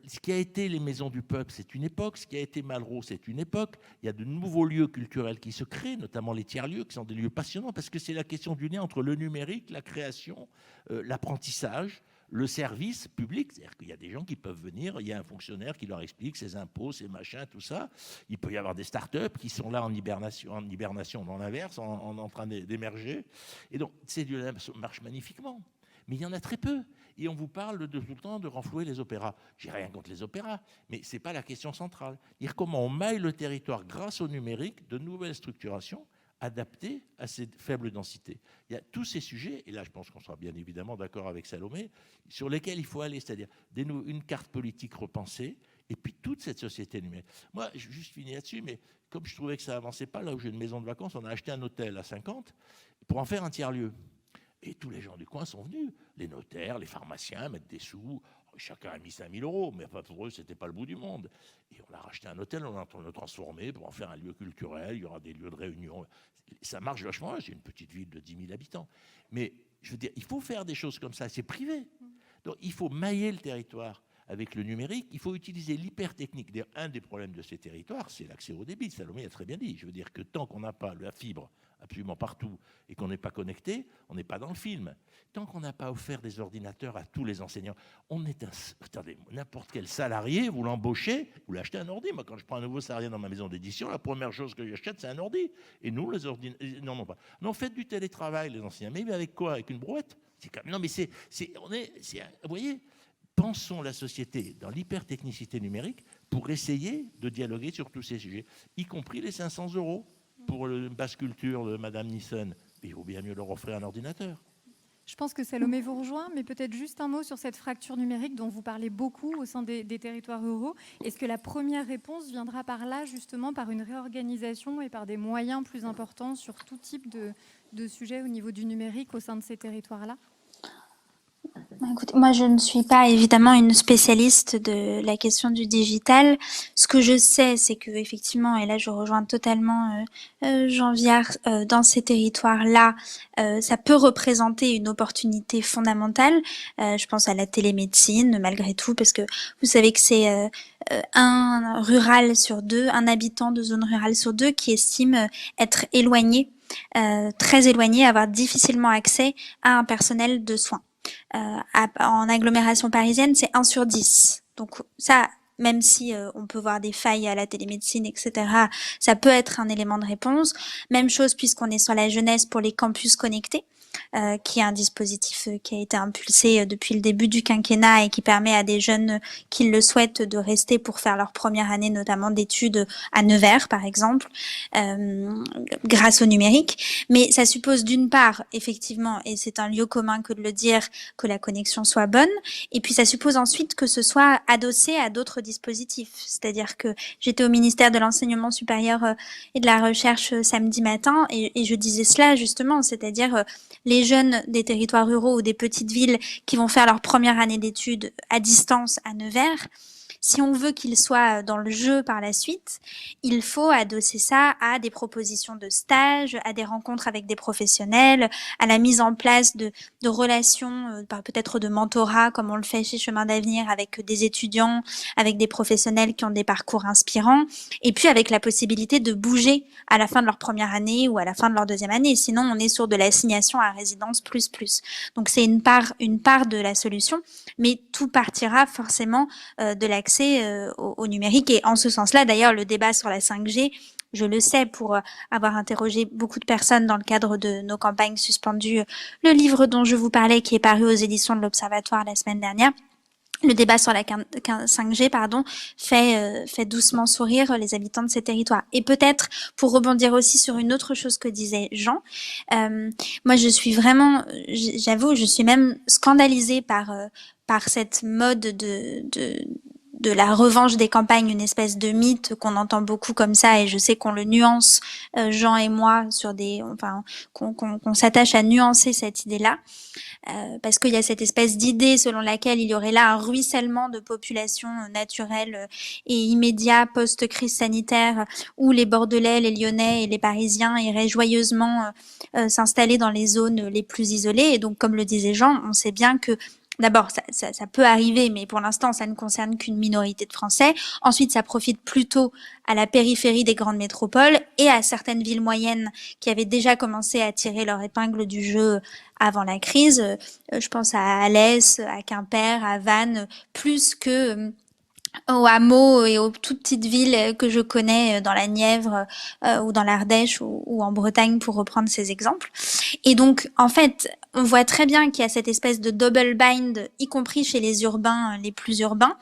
Ce qui a été les maisons du peuple, c'est une époque. Ce qui a été Malraux, c'est une époque. Il y a de nouveaux lieux culturels qui se créent, notamment les tiers-lieux, qui sont des lieux passionnants, parce que c'est la question du lien entre le numérique, la création, l'apprentissage, le service public, c'est-à-dire qu'il y a des gens qui peuvent venir, il y a un fonctionnaire qui leur explique ses impôts, ses machins, tout ça. Il peut y avoir des start-up qui sont là en hibernation dans l'inverse, en train d'émerger. Et donc, ces lieux-là marchent magnifiquement. Mais il y en a très peu. Et on vous parle tout le temps de renflouer les opéras. J'ai rien contre les opéras, mais ce n'est pas la question centrale. Dire comment on maille le territoire grâce au numérique, de nouvelles structurations, adapté à ces faibles densités. Il y a tous ces sujets, et là je pense qu'on sera bien évidemment d'accord avec Salomé, sur lesquels il faut aller, c'est-à-dire une carte politique repensée, et puis toute cette société numérique. Moi, je juste finis là-dessus, mais comme je trouvais que ça avançait pas, là où j'ai une maison de vacances, on a acheté un hôtel à 50 pour en faire un tiers-lieu. Et tous les gens du coin sont venus, les notaires, les pharmaciens, mettre des sous. Chacun a mis 5 000 €, mais pour eux, ce n'était pas le bout du monde. Et on a racheté un hôtel, on a le transformé pour en faire un lieu culturel, il y aura des lieux de réunion. Ça marche vachement, c'est une petite ville de 10 000 habitants. Mais je veux dire, il faut faire des choses comme ça, c'est privé. Donc il faut mailler le territoire avec le numérique, il faut utiliser l'hypertechnique. D'ailleurs, un des problèmes de ces territoires, c'est l'accès au débit. Salomé a très bien dit. Je veux dire que tant qu'on n'a pas la fibre absolument partout et qu'on n'est pas connecté, on n'est pas dans le film. Tant qu'on n'a pas offert des ordinateurs à tous les enseignants, on est attendez, n'importe quel salarié, vous l'embauchez, vous l'achetez un ordi. Moi, quand je prends un nouveau salarié dans ma maison d'édition, la première chose que j'achète, c'est un ordi. Et nous, les ordinateurs, non, pas. Non, faites du télétravail, les enseignants. Mais avec quoi? Avec une brouette? Non, mais vous voyez, pensons la société dans l'hypertechnicité numérique pour essayer de dialoguer sur tous ces sujets, y compris les 500 € pour le basse culture de Madame Nissen. Il vaut bien mieux leur offrir un ordinateur. Je pense que Salomé vous rejoint, mais peut-être juste un mot sur cette fracture numérique dont vous parlez beaucoup au sein des territoires ruraux. Est-ce que la première réponse viendra par là, justement, par une réorganisation et par des moyens plus importants sur tout type de sujets au niveau du numérique au sein de ces territoires-là ? Écoutez, moi, je ne suis pas évidemment une spécialiste de la question du digital. Ce que je sais, c'est que effectivement, et là je rejoins totalement Jean Viard, dans ces territoires-là, ça peut représenter une opportunité fondamentale. Je pense à la télémédecine, malgré tout, parce que vous savez que c'est un rural sur deux, un habitant de zone rurale sur deux qui estime être éloigné, très éloigné, avoir difficilement accès à un personnel de soins. En agglomération parisienne, c'est 1 sur 10. Donc ça, même si on peut voir des failles à la télémédecine, etc., ça peut être un élément de réponse. Même chose puisqu'on est sur la jeunesse pour les campus connectés, qui est un dispositif qui a été impulsé depuis le début du quinquennat et qui permet à des jeunes qui le souhaitent de rester pour faire leur première année, notamment d'études à Nevers, par exemple, grâce au numérique. Mais ça suppose d'une part, effectivement, et c'est un lieu commun que de le dire, que la connexion soit bonne. Et puis ça suppose ensuite que ce soit adossé à d'autres dispositifs. C'est-à-dire que j'étais au ministère de l'Enseignement supérieur et de la Recherche samedi matin et je disais cela justement, c'est-à-dire les jeunes des territoires ruraux ou des petites villes qui vont faire leur première année d'études à distance à Nevers, si on veut qu'il soit dans le jeu par la suite, il faut adosser ça à des propositions de stage, à des rencontres avec des professionnels, à la mise en place de relations, peut-être de mentorat, comme on le fait chez Chemin d'Avenir, avec des étudiants, avec des professionnels qui ont des parcours inspirants, et puis avec la possibilité de bouger à la fin de leur première année ou à la fin de leur deuxième année. Sinon, on est sur de l'assignation à résidence plus. Donc, c'est une part de la solution, mais tout partira forcément de l'accès au numérique. Et en ce sens-là, d'ailleurs, le débat sur la 5G, je le sais pour avoir interrogé beaucoup de personnes dans le cadre de nos campagnes suspendues, le livre dont je vous parlais, qui est paru aux éditions de l'Observatoire la semaine dernière. Le débat sur la 5G, fait doucement sourire les habitants de ces territoires. Et peut-être, pour rebondir aussi sur une autre chose que disait Jean, moi je suis vraiment, j'avoue, je suis même scandalisée par cette mode de la revanche des campagnes, une espèce de mythe qu'on entend beaucoup comme ça, et je sais qu'on le nuance, Jean et moi, qu'on s'attache à nuancer cette idée-là, parce qu'il y a cette espèce d'idée selon laquelle il y aurait là un ruissellement de population naturelle et immédiat post-crise sanitaire, où les Bordelais, les Lyonnais et les Parisiens iraient joyeusement s'installer dans les zones les plus isolées. Et donc, comme le disait Jean, on sait bien que d'abord, ça peut arriver, mais pour l'instant, ça ne concerne qu'une minorité de Français. Ensuite, ça profite plutôt à la périphérie des grandes métropoles et à certaines villes moyennes qui avaient déjà commencé à tirer leur épingle du jeu avant la crise. Je pense à Alès, à Quimper, à Vannes, plus que aux hameaux et aux toutes petites villes que je connais dans la Nièvre ou dans l'Ardèche ou en Bretagne, pour reprendre ces exemples. Et donc, en fait, on voit très bien qu'il y a cette espèce de double bind, y compris chez les urbains, les plus urbains.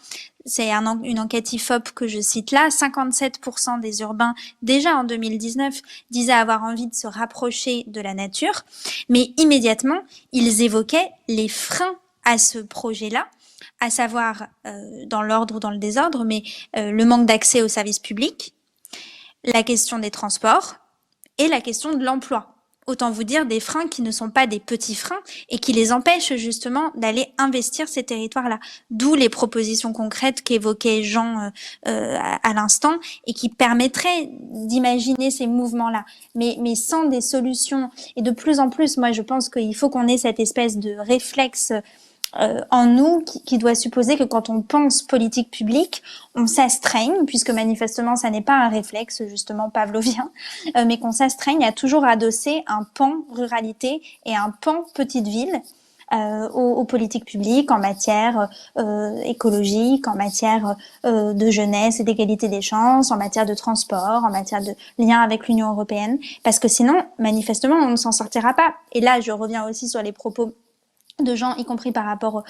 C'est une enquête IFOP que je cite là. 57% des urbains, déjà en 2019, disaient avoir envie de se rapprocher de la nature. Mais immédiatement, ils évoquaient les freins à ce projet-là, à savoir, dans l'ordre ou dans le désordre, mais le manque d'accès aux services publics, la question des transports et la question de l'emploi. Autant vous dire des freins qui ne sont pas des petits freins et qui les empêchent justement d'aller investir ces territoires-là. D'où les propositions concrètes qu'évoquait Jean à l'instant et qui permettraient d'imaginer ces mouvements-là. Mais sans des solutions, et de plus en plus, moi je pense qu'il faut qu'on ait cette espèce de réflexe en nous qui doit supposer que quand on pense politique publique, on s'astreigne, puisque manifestement ça n'est pas un réflexe justement pavlovien, mais qu'on s'astreigne à toujours adosser un pan ruralité et un pan petite ville aux politiques publiques en matière écologique, en matière de jeunesse et d'égalité des chances, en matière de transport, en matière de lien avec l'Union européenne, parce que sinon, manifestement, on ne s'en sortira pas. Et là, je reviens aussi sur les propos de gens, y compris par rapport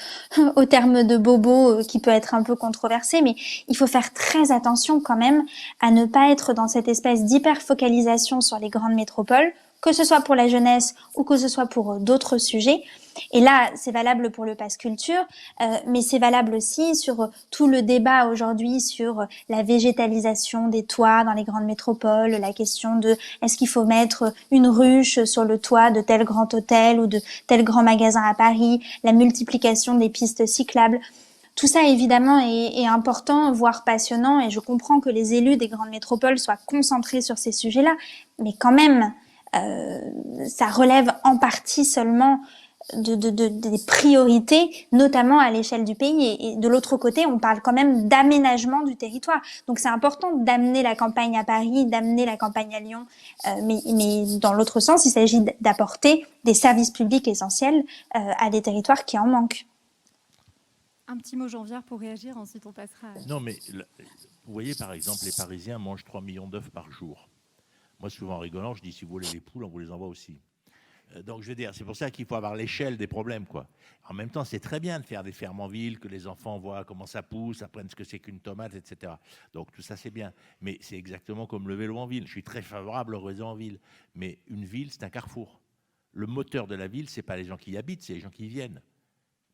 au terme de bobo qui peut être un peu controversé, mais il faut faire très attention quand même à ne pas être dans cette espèce d'hyper-focalisation sur les grandes métropoles, que ce soit pour la jeunesse ou que ce soit pour d'autres sujets. Et là, c'est valable pour le pass culture, mais c'est valable aussi sur tout le débat aujourd'hui sur la végétalisation des toits dans les grandes métropoles, la question de est-ce qu'il faut mettre une ruche sur le toit de tel grand hôtel ou de tel grand magasin à Paris, la multiplication des pistes cyclables. Tout ça, évidemment, est important, voire passionnant, et je comprends que les élus des grandes métropoles soient concentrés sur ces sujets-là, mais quand même, ça relève en partie seulement des priorités, notamment à l'échelle du pays. Et de l'autre côté, on parle quand même d'aménagement du territoire. Donc c'est important d'amener la campagne à Paris, d'amener la campagne à Lyon, mais dans l'autre sens, il s'agit d'apporter des services publics essentiels à des territoires qui en manquent. Un petit mot, Jean-Viard, pour réagir, ensuite on passera à... Non, mais vous voyez, par exemple, les Parisiens mangent 3 millions d'œufs par jour. Moi, souvent en rigolant, je dis, si vous voulez les poules, on vous les envoie aussi. Donc, je veux dire, c'est pour ça qu'il faut avoir l'échelle des problèmes, quoi. En même temps, c'est très bien de faire des fermes en ville, que les enfants voient comment ça pousse, apprennent ce que c'est qu'une tomate, etc. Donc, tout ça, c'est bien. Mais c'est exactement comme le vélo en ville. Je suis très favorable au réseau en ville. Mais une ville, c'est un carrefour. Le moteur de la ville, c'est pas les gens qui y habitent, c'est les gens qui y viennent.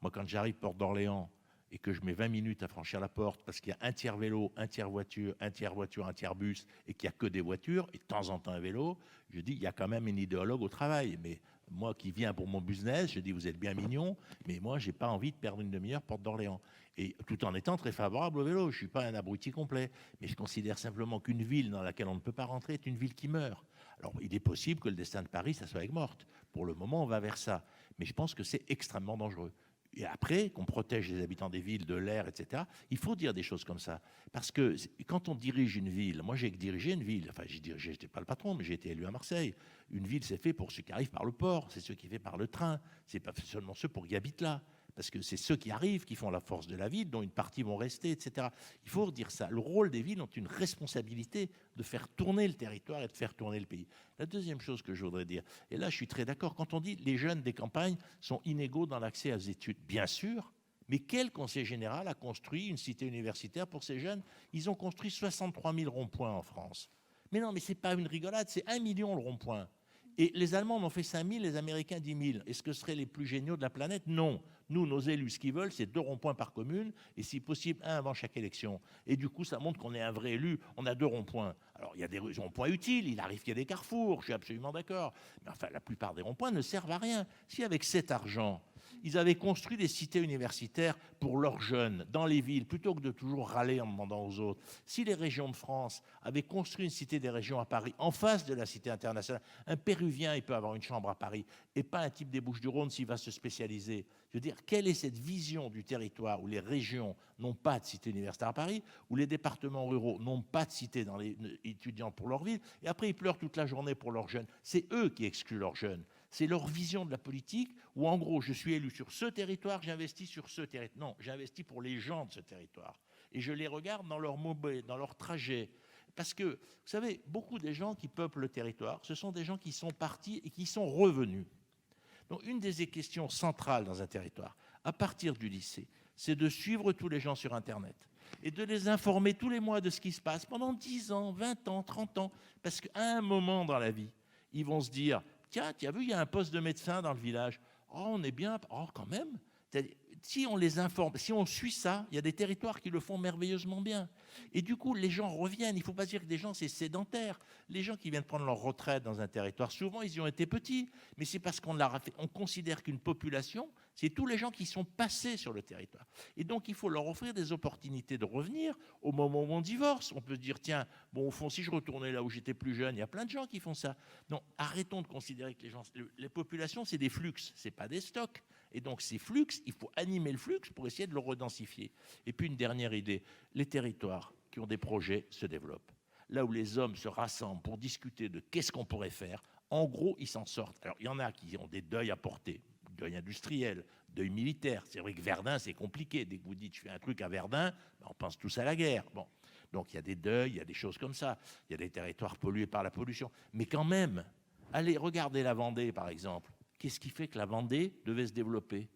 Moi, quand j'arrive porte d'Orléans et que je mets 20 minutes à franchir la porte parce qu'il y a un tiers vélo, un tiers voiture, un tiers bus et qu'il n'y a que des voitures et de temps en temps un vélo, je dis il y a quand même une idéologue au travail. Mais Moi qui viens pour mon business, je dis vous êtes bien mignons, mais moi j'ai pas envie de perdre une demi-heure porte d'Orléans. Et tout en étant très favorable au vélo, je suis pas un abruti complet, mais je considère simplement qu'une ville dans laquelle on ne peut pas rentrer est une ville qui meurt. Alors il est possible que le destin de Paris, ça soit Aigues-Mortes. Pour le moment, on va vers ça, mais je pense que c'est extrêmement dangereux. Et après, qu'on protège les habitants des villes, de l'air, etc., il faut dire des choses comme ça. Parce que quand on dirige une ville, moi j'ai dirigé une ville, enfin j'ai dirigé, je n'étais pas le patron, mais j'ai été élu à Marseille. Une ville, c'est fait pour ceux qui arrivent par le port, c'est ceux qui fait par le train, c'est pas seulement ceux pour qui habitent là. Parce que c'est ceux qui arrivent qui font la force de la ville, dont une partie vont rester, etc. Il faut dire ça. Le rôle des villes ont une responsabilité de faire tourner le territoire et de faire tourner le pays. La deuxième chose que je voudrais dire, et là je suis très d'accord, quand on dit les jeunes des campagnes sont inégaux dans l'accès aux études, bien sûr, mais quel conseil général a construit une cité universitaire pour ces jeunes? Ils ont construit 63 000 ronds-points en France. Mais non, mais ce n'est pas une rigolade, c'est 1 million le rond-point. Et les Allemands en ont fait 5 000, les Américains 10 000. Est-ce que ce seraient les plus géniaux de la planète? Non. Nous, nos élus, ce qu'ils veulent, c'est 2 ronds-points par commune, et si possible, 1 avant chaque élection. Et du coup, ça montre qu'on est un vrai élu. On a 2 ronds-points. Alors, il y a des ronds-points utiles, il arrive qu'il y ait des carrefours, je suis absolument d'accord. Mais enfin, la plupart des ronds-points ne servent à rien. Si avec cet argent, ils avaient construit des cités universitaires pour leurs jeunes, dans les villes, plutôt que de toujours râler en demandant aux autres. Si les régions de France avaient construit une cité des régions à Paris, en face de la cité internationale, un Péruvien, il peut avoir une chambre à Paris, et pas un type des Bouches-du-Rhône s'il va se spécialiser. Je veux dire, quelle est cette vision du territoire où les régions n'ont pas de cité universitaire à Paris, où les départements ruraux n'ont pas de cité dans les étudiants pour leur ville, et après ils pleurent toute la journée pour leurs jeunes. C'est eux qui excluent leurs jeunes. C'est leur vision de la politique où, en gros, je suis élu sur ce territoire, j'investis sur ce territoire. Non, j'investis pour les gens de ce territoire. Et je les regarde dans leur mobile, dans leur trajet. Parce que, vous savez, beaucoup des gens qui peuplent le territoire, ce sont des gens qui sont partis et qui sont revenus. Donc, une des questions centrales dans un territoire, à partir du lycée, c'est de suivre tous les gens sur Internet et de les informer tous les mois de ce qui se passe pendant 10 ans, 20 ans, 30 ans. Parce qu'à un moment dans la vie, ils vont se dire... Tiens, tu as vu, il y a un poste de médecin dans le village. Oh, on est bien. Oh, quand même. Si on les informe, si on suit ça, il y a des territoires qui le font merveilleusement bien. Et du coup, les gens reviennent. Il ne faut pas dire que des gens, c'est sédentaire. Les gens qui viennent prendre leur retraite dans un territoire, souvent, ils y ont été petits. Mais c'est parce qu'on considère qu'une population, c'est tous les gens qui sont passés sur le territoire. Et donc, il faut leur offrir des opportunités de revenir au moment où on divorce. On peut se dire, tiens, bon, au fond, si je retournais là où j'étais plus jeune, il y a plein de gens qui font ça. Non, arrêtons de considérer que les populations, c'est des flux, ce n'est pas des stocks. Et donc, ces flux, il faut animer le flux pour essayer de le redensifier. Et puis, une dernière idée, les territoires qui ont des projets se développent. Là où les hommes se rassemblent pour discuter de qu'est-ce qu'on pourrait faire, en gros, ils s'en sortent. Alors, il y en a qui ont des deuils à porter, deuil industriel, deuil militaire. C'est vrai que Verdun, c'est compliqué. Dès que vous dites, je fais un truc à Verdun, on pense tous à la guerre. Bon. Donc, il y a des deuils, il y a des choses comme ça. Il y a des territoires pollués par la pollution. Mais quand même, allez, regardez la Vendée, par exemple. Qu'est-ce qui fait que la Vendée devait se développer?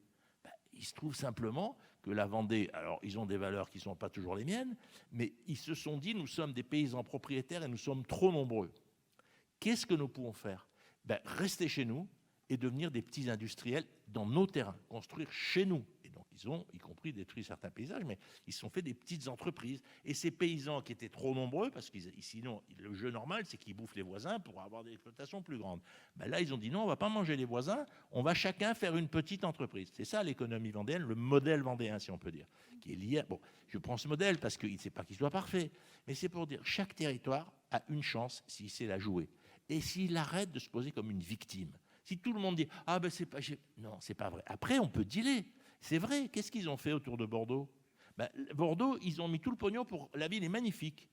Il se trouve simplement que la Vendée, alors ils ont des valeurs qui ne sont pas toujours les miennes, mais ils se sont dit, nous sommes des paysans propriétaires et nous sommes trop nombreux. Qu'est-ce que nous pouvons faire? Rester chez nous et devenir des petits industriels dans nos terrains, construire chez nous. Et donc ils ont, y compris, détruit certains paysages, mais ils se sont fait des petites entreprises. Et ces paysans qui étaient trop nombreux, parce que sinon, le jeu normal, c'est qu'ils bouffent les voisins pour avoir des exploitations plus grandes. Là, ils ont dit non, on ne va pas manger les voisins, on va chacun faire une petite entreprise. C'est ça l'économie vendéenne, le modèle vendéen, si on peut dire, qui est lié à... Bon, je prends ce modèle parce qu'il ne sait pas qu'il soit parfait, mais c'est pour dire chaque territoire a une chance s'il sait la jouer. Et s'il arrête de se poser comme une victime. Si tout le monde dit « Ah ben c'est pas... » Non, c'est pas vrai. Après, on peut dealer. C'est vrai. Qu'est-ce qu'ils ont fait autour de Bordeaux? Bordeaux, ils ont mis tout le pognon pour... La ville est magnifique.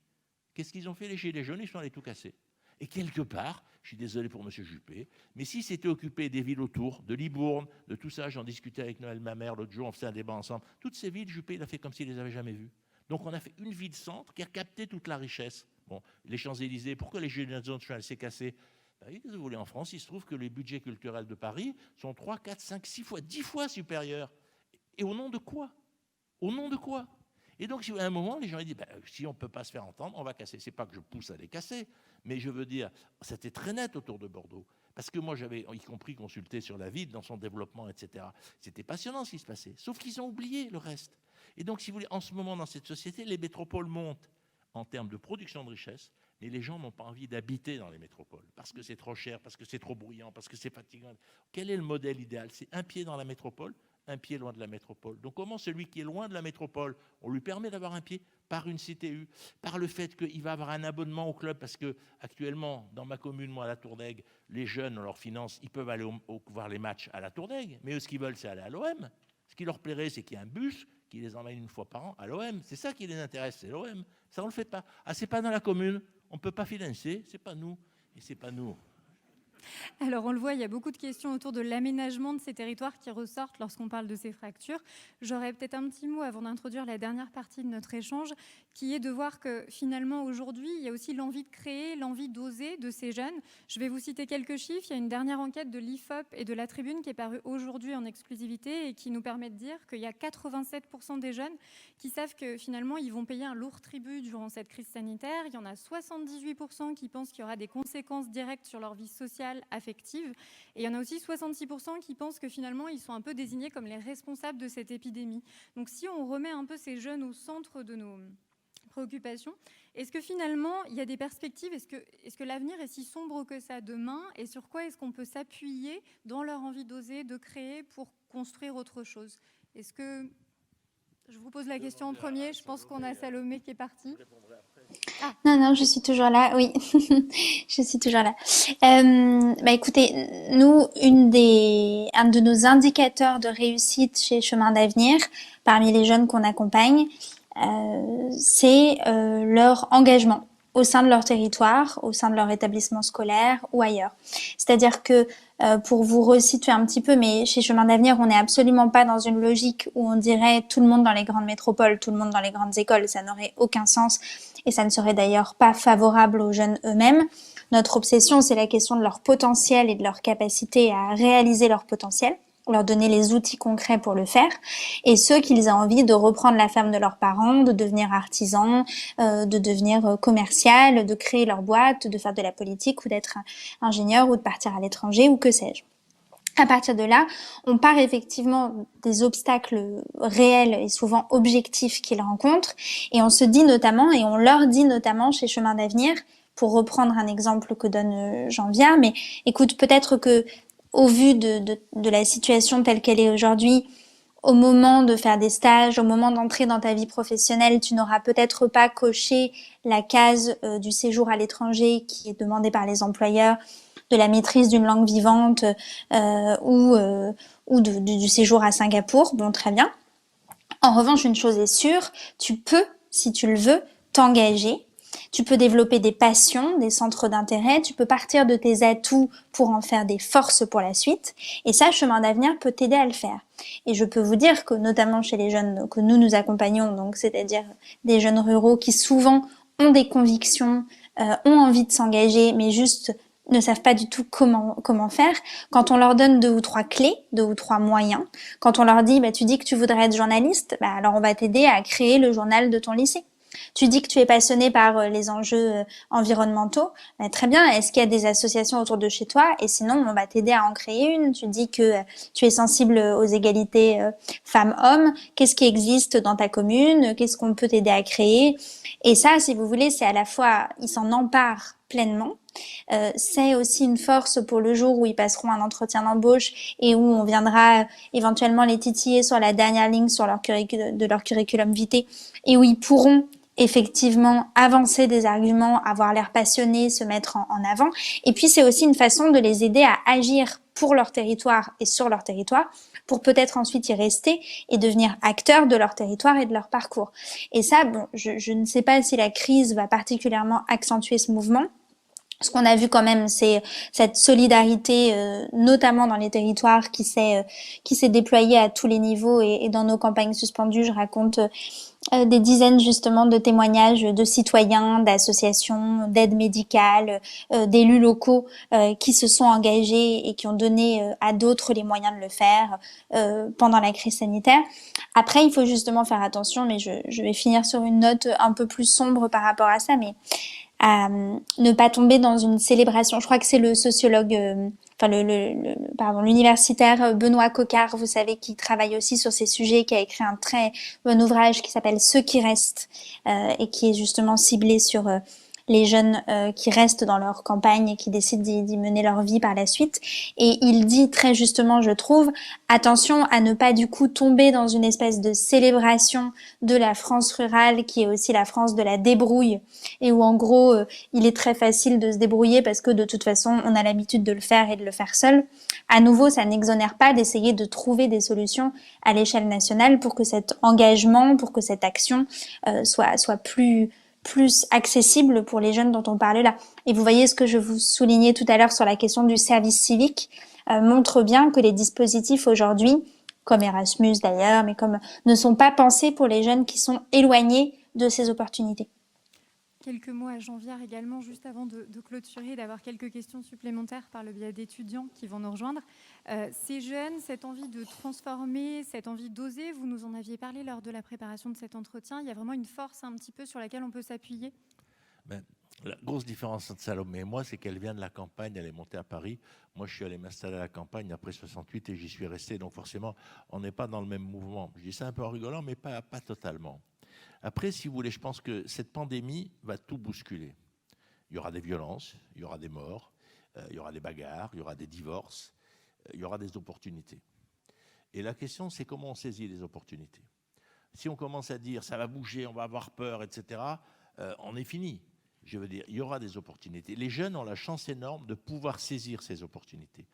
Qu'est-ce qu'ils ont fait les gilets jaunes? Ils sont allés tout casser. Et quelque part, je suis désolé pour M. Juppé, mais si c'était occupé des villes autour, de Libourne, de tout ça, j'en discutais avec Noël Mamère l'autre jour, on faisait un débat ensemble, toutes ces villes, Juppé, il a fait comme s'il les avait jamais vues. Donc on a fait une ville-centre qui a capté toute la richesse. Bon, les Champs-Élysées, pourquoi les gilets jaunes sont allés casser? Qu'est-ce que vous voulez, en France, il se trouve que les budgets culturels de Paris sont 3, 4, 5, 6 fois, 10 fois supérieurs. Et au nom de quoi? Au nom de quoi? Et donc, à un moment, les gens ont dit, si on ne peut pas se faire entendre, on va casser. Ce n'est pas que je pousse à les casser, mais je veux dire, c'était très net autour de Bordeaux. Parce que moi, j'avais, y compris, consulté sur la ville, dans son développement, etc. C'était passionnant ce qui se passait. Sauf qu'ils ont oublié le reste. Et donc, si vous voulez, en ce moment, dans cette société, les métropoles montent en termes de production de richesse, Mais les gens n'ont pas envie d'habiter dans les métropoles, parce que c'est trop cher, parce que c'est trop bruyant, parce que c'est fatigant. Quel est le modèle idéal? C'est un pied dans la métropole, un pied loin de la métropole. Donc comment celui qui est loin de la métropole, on lui permet d'avoir un pied par une CTU, par le fait qu'il va avoir un abonnement au club, parce que actuellement, dans ma commune, moi, à la Tour d'Aigle, les jeunes, on leur finance, ils peuvent aller voir les matchs à la Tour d'Aigle, mais eux, ce qu'ils veulent, c'est aller à l'OM. Ce qui leur plairait, c'est qu'il y ait un bus qui les emmène une fois par an à l'OM. C'est ça qui les intéresse, c'est l'OM. Ça, on ne le fait pas. Ah, c'est pas dans la commune, on ne peut pas financer, c'est pas nous, et c'est pas nous. Alors, on le voit, il y a beaucoup de questions autour de l'aménagement de ces territoires qui ressortent lorsqu'on parle de ces fractures. J'aurais peut-être un petit mot avant d'introduire la dernière partie de notre échange, qui est de voir que finalement, aujourd'hui, il y a aussi l'envie de créer, l'envie d'oser de ces jeunes. Je vais vous citer quelques chiffres. Il y a une dernière enquête de l'IFOP et de la Tribune qui est parue aujourd'hui en exclusivité et qui nous permet de dire qu'il y a 87% des jeunes qui savent que finalement, ils vont payer un lourd tribut durant cette crise sanitaire. Il y en a 78% qui pensent qu'il y aura des conséquences directes sur leur vie sociale, affective. Et il y en a aussi 66% qui pensent que finalement, ils sont un peu désignés comme les responsables de cette épidémie. Donc si on remet un peu ces jeunes au centre de nos préoccupations, est-ce que finalement, il y a des perspectives? Est-ce que l'avenir est si sombre que ça demain? Et sur quoi est-ce qu'on peut s'appuyer dans leur envie d'oser, de créer pour construire autre chose? Est-ce que... Je vous pose la question en premier. Je pense qu'on a Salomé qui est partie. Non, je suis toujours là, oui. Je suis toujours là. Écoutez, nous, un de nos indicateurs de réussite chez Chemin d'Avenir, parmi les jeunes qu'on accompagne, c'est leur engagement au sein de leur territoire, au sein de leur établissement scolaire ou ailleurs. C'est-à-dire que, pour vous resituer un petit peu, mais chez Chemin d'Avenir, on n'est absolument pas dans une logique où on dirait tout le monde dans les grandes métropoles, tout le monde dans les grandes écoles. Ça n'aurait aucun sens et ça ne serait d'ailleurs pas favorable aux jeunes eux-mêmes. Notre obsession, c'est la question de leur potentiel et de leur capacité à réaliser leur potentiel, leur donner les outils concrets pour le faire, et ceux qu'ils aient envie de reprendre la ferme de leurs parents, de devenir artisans, de devenir commercial, de créer leur boîte, de faire de la politique ou d'être ingénieur ou de partir à l'étranger ou que sais-je. À partir de là, on part effectivement des obstacles réels et souvent objectifs qu'ils rencontrent et on se dit notamment, et on leur dit notamment chez Chemin d'Avenir, pour reprendre un exemple que donne Jean Viard, mais écoute, peut-être que au vu de la situation telle qu'elle est aujourd'hui, au moment de faire des stages, au moment d'entrer dans ta vie professionnelle, tu n'auras peut-être pas coché la case du séjour à l'étranger qui est demandée par les employeurs, de la maîtrise d'une langue vivante ou du séjour à Singapour. Bon, très bien. En revanche, une chose est sûre, tu peux, si tu le veux, t'engager. Tu peux développer des passions, des centres d'intérêt, tu peux partir de tes atouts pour en faire des forces pour la suite. Et ça, Chemin d'Avenir peut t'aider à le faire. Et je peux vous dire que, notamment chez les jeunes que nous accompagnons, donc c'est-à-dire des jeunes ruraux qui souvent ont des convictions, ont envie de s'engager, mais juste ne savent pas du tout comment faire. Quand on leur donne 2 ou 3 clés, 2 ou 3 moyens, quand on leur dit, tu dis que tu voudrais être journaliste, alors on va t'aider à créer le journal de ton lycée. Tu dis que tu es passionné par les enjeux environnementaux. Très bien, est-ce qu'il y a des associations autour de chez toi? Et sinon, on va t'aider à en créer une. Tu dis que tu es sensible aux égalités femmes-hommes. Qu'est-ce qui existe dans ta commune? Qu'est-ce qu'on peut t'aider à créer? Et ça, si vous voulez, c'est à la fois, ils s'en emparent pleinement. C'est aussi une force pour le jour où ils passeront un entretien d'embauche et où on viendra éventuellement les titiller sur la dernière ligne sur de leur curriculum vitae et où ils pourront effectivement avancer des arguments, avoir l'air passionnés, se mettre en avant. Et puis, c'est aussi une façon de les aider à agir pour leur territoire et sur leur territoire pour peut-être ensuite y rester et devenir acteurs de leur territoire et de leur parcours. Et ça, bon, je ne sais pas si la crise va particulièrement accentuer ce mouvement. Ce qu'on a vu quand même, c'est cette solidarité, notamment dans les territoires, qui s'est déployée à tous les niveaux et dans nos campagnes suspendues. Je raconte des dizaines justement de témoignages de citoyens, d'associations, d'aides médicales, d'élus locaux qui se sont engagés et qui ont donné à d'autres les moyens de le faire pendant la crise sanitaire. Après, il faut justement faire attention, mais je vais finir sur une note un peu plus sombre par rapport à ça, mais à ne pas tomber dans une célébration. Je crois que c'est le sociologue, l'universitaire Benoît Coquart, vous savez, qui travaille aussi sur ces sujets, qui a écrit un très bon ouvrage qui s'appelle Ceux qui restent et qui est justement ciblé sur les jeunes qui restent dans leur campagne et qui décident d'y mener leur vie par la suite. Et il dit très justement, je trouve, attention à ne pas du coup tomber dans une espèce de célébration de la France rurale qui est aussi la France de la débrouille et où en gros il est très facile de se débrouiller parce que de toute façon on a l'habitude de le faire et de le faire seul. À nouveau, ça n'exonère pas d'essayer de trouver des solutions à l'échelle nationale pour que cet engagement, pour que cette action soit plus accessible pour les jeunes dont on parlait là. Et vous voyez ce que je vous soulignais tout à l'heure sur la question du service civique montre bien que les dispositifs aujourd'hui, comme Erasmus d'ailleurs, mais comme ne sont pas pensés pour les jeunes qui sont éloignés de ces opportunités. Quelques mots à Jean Viard également, juste avant de clôturer, d'avoir quelques questions supplémentaires par le biais d'étudiants qui vont nous rejoindre. Ces jeunes, cette envie de transformer, cette envie d'oser, vous nous en aviez parlé lors de la préparation de cet entretien, il y a vraiment une force un petit peu sur laquelle on peut s'appuyer? La grosse différence entre Salomé et moi, c'est qu'elle vient de la campagne, elle est montée à Paris. Moi, je suis allé m'installer à la campagne après 68 et j'y suis resté. Donc forcément, on n'est pas dans le même mouvement. Je dis ça un peu en rigolant, mais pas totalement. Après, si vous voulez, je pense que cette pandémie va tout bousculer. Il y aura des violences, il y aura des morts, il y aura des bagarres, il y aura des divorces, il y aura des opportunités. Et la question, c'est comment on saisit les opportunités. Si on commence à dire ça va bouger, on va avoir peur, etc., on est fini. Je veux dire, il y aura des opportunités. Les jeunes ont la chance énorme de pouvoir saisir ces opportunités.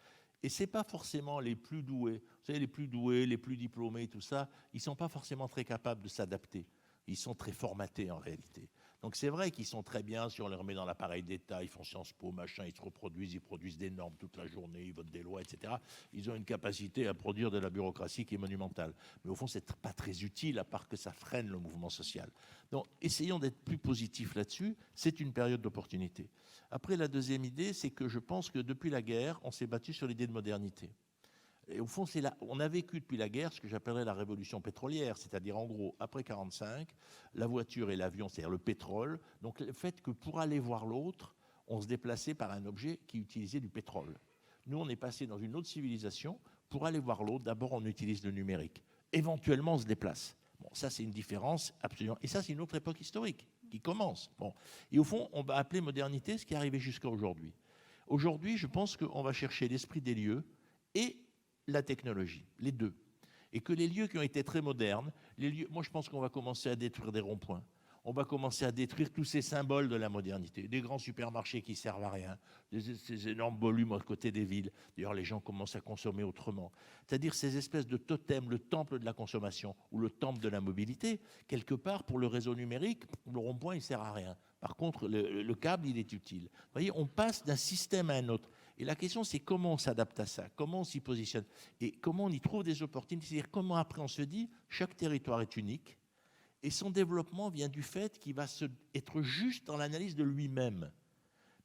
Et ce n'est pas forcément les plus doués. Vous savez, les plus doués, les plus diplômés, tout ça, ils ne sont pas forcément très capables de s'adapter. Ils sont très formatés en réalité. Donc c'est vrai qu'ils sont très bien si on les remet dans l'appareil d'État, ils font Sciences Po, machin, ils se reproduisent, ils produisent des normes toute la journée, ils votent des lois, etc. Ils ont une capacité à produire de la bureaucratie qui est monumentale. Mais au fond, c'est pas très utile à part que ça freine le mouvement social. Donc essayons d'être plus positifs là-dessus. C'est une période d'opportunité. Après, la deuxième idée, c'est que je pense que depuis la guerre, on s'est battu sur l'idée de modernité. Et au fond, on a vécu depuis la guerre ce que j'appellerais la révolution pétrolière, c'est-à-dire en gros, après 1945, la voiture et l'avion, c'est-à-dire le pétrole. Donc le fait que pour aller voir l'autre, on se déplaçait par un objet qui utilisait du pétrole. Nous, on est passé dans une autre civilisation. Pour aller voir l'autre, d'abord, on utilise le numérique. Éventuellement, on se déplace. Bon, ça, c'est une différence absolument. Et ça, c'est une autre époque historique qui commence. Bon. Et au fond, on va appeler modernité ce qui est arrivé jusqu'à aujourd'hui. Aujourd'hui, je pense qu'on va chercher l'esprit des lieux et la technologie, les deux. Et que les lieux qui ont été très modernes, moi je pense qu'on va commencer à détruire des ronds-points. On va commencer à détruire tous ces symboles de la modernité. Des grands supermarchés qui ne servent à rien, ces énormes volumes à côté des villes. D'ailleurs, les gens commencent à consommer autrement. C'est-à-dire ces espèces de totems, le temple de la consommation ou le temple de la mobilité, quelque part, pour le réseau numérique, le rond-point, il ne sert à rien. Par contre, le câble, il est utile. Vous voyez, on passe d'un système à un autre. Et la question, c'est comment on s'adapte à ça, comment on s'y positionne et comment on y trouve des opportunités. C'est-à-dire comment après on se dit, chaque territoire est unique et son développement vient du fait qu'il va être juste dans l'analyse de lui-même.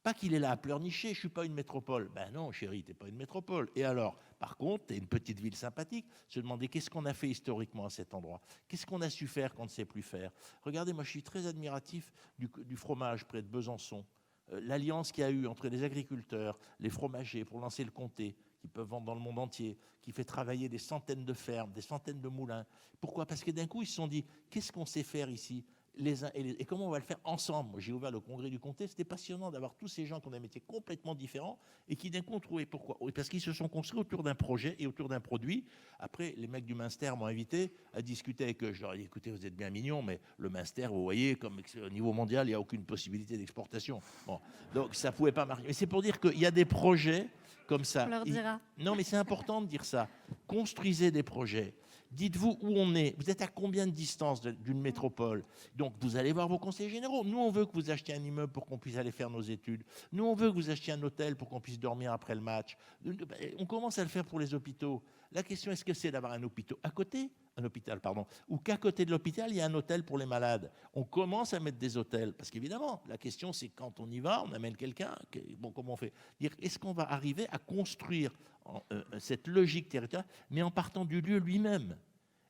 Pas qu'il est là à pleurnicher, je ne suis pas une métropole. Ben non, chérie, tu n'es pas une métropole. Et alors, par contre, tu es une petite ville sympathique. Se demander qu'est-ce qu'on a fait historiquement à cet endroit. Qu'est-ce qu'on a su faire qu'on ne sait plus faire. Regardez, moi je suis très admiratif du fromage près de Besançon. L'alliance qu'il y a eu entre les agriculteurs, les fromagers pour lancer le comté, qui peuvent vendre dans le monde entier, qui fait travailler des centaines de fermes, des centaines de moulins. Pourquoi ? Parce que d'un coup, ils se sont dit, qu'est-ce qu'on sait faire ici les uns et comment on va le faire ensemble. Moi, j'ai ouvert le congrès du comté, c'était passionnant d'avoir tous ces gens qui ont des métiers complètement différents et qui d'un coup ont trouvé pourquoi. Oui, parce qu'ils se sont construits autour d'un projet et autour d'un produit. Après, les mecs du Munster m'ont invité à discuter avec eux. Je leur ai dit, écoutez, vous êtes bien mignons, mais le Munster, vous voyez, comme au niveau mondial, il n'y a aucune possibilité d'exportation. Bon, donc ça ne pouvait pas marcher. Mais c'est pour dire qu'il y a des projets comme ça. On leur dira. Non, mais c'est important de dire ça. Construisez des projets. Dites-vous où on est. Vous êtes à combien de distance d'une métropole? Donc, vous allez voir vos conseillers généraux. Nous, on veut que vous achetiez un immeuble pour qu'on puisse aller faire nos études. Nous, on veut que vous achetiez un hôtel pour qu'on puisse dormir après le match. On commence à le faire pour les hôpitaux. La question, est-ce que c'est d'avoir un hôpital à côté, ou qu'à côté de l'hôpital, il y a un hôtel pour les malades? On commence à mettre des hôtels. Parce qu'évidemment, la question, c'est quand on y va, on amène quelqu'un. Bon, comment on fait? Est-ce qu'on va arriver à construire cette logique territoriale, mais en partant du lieu lui-même?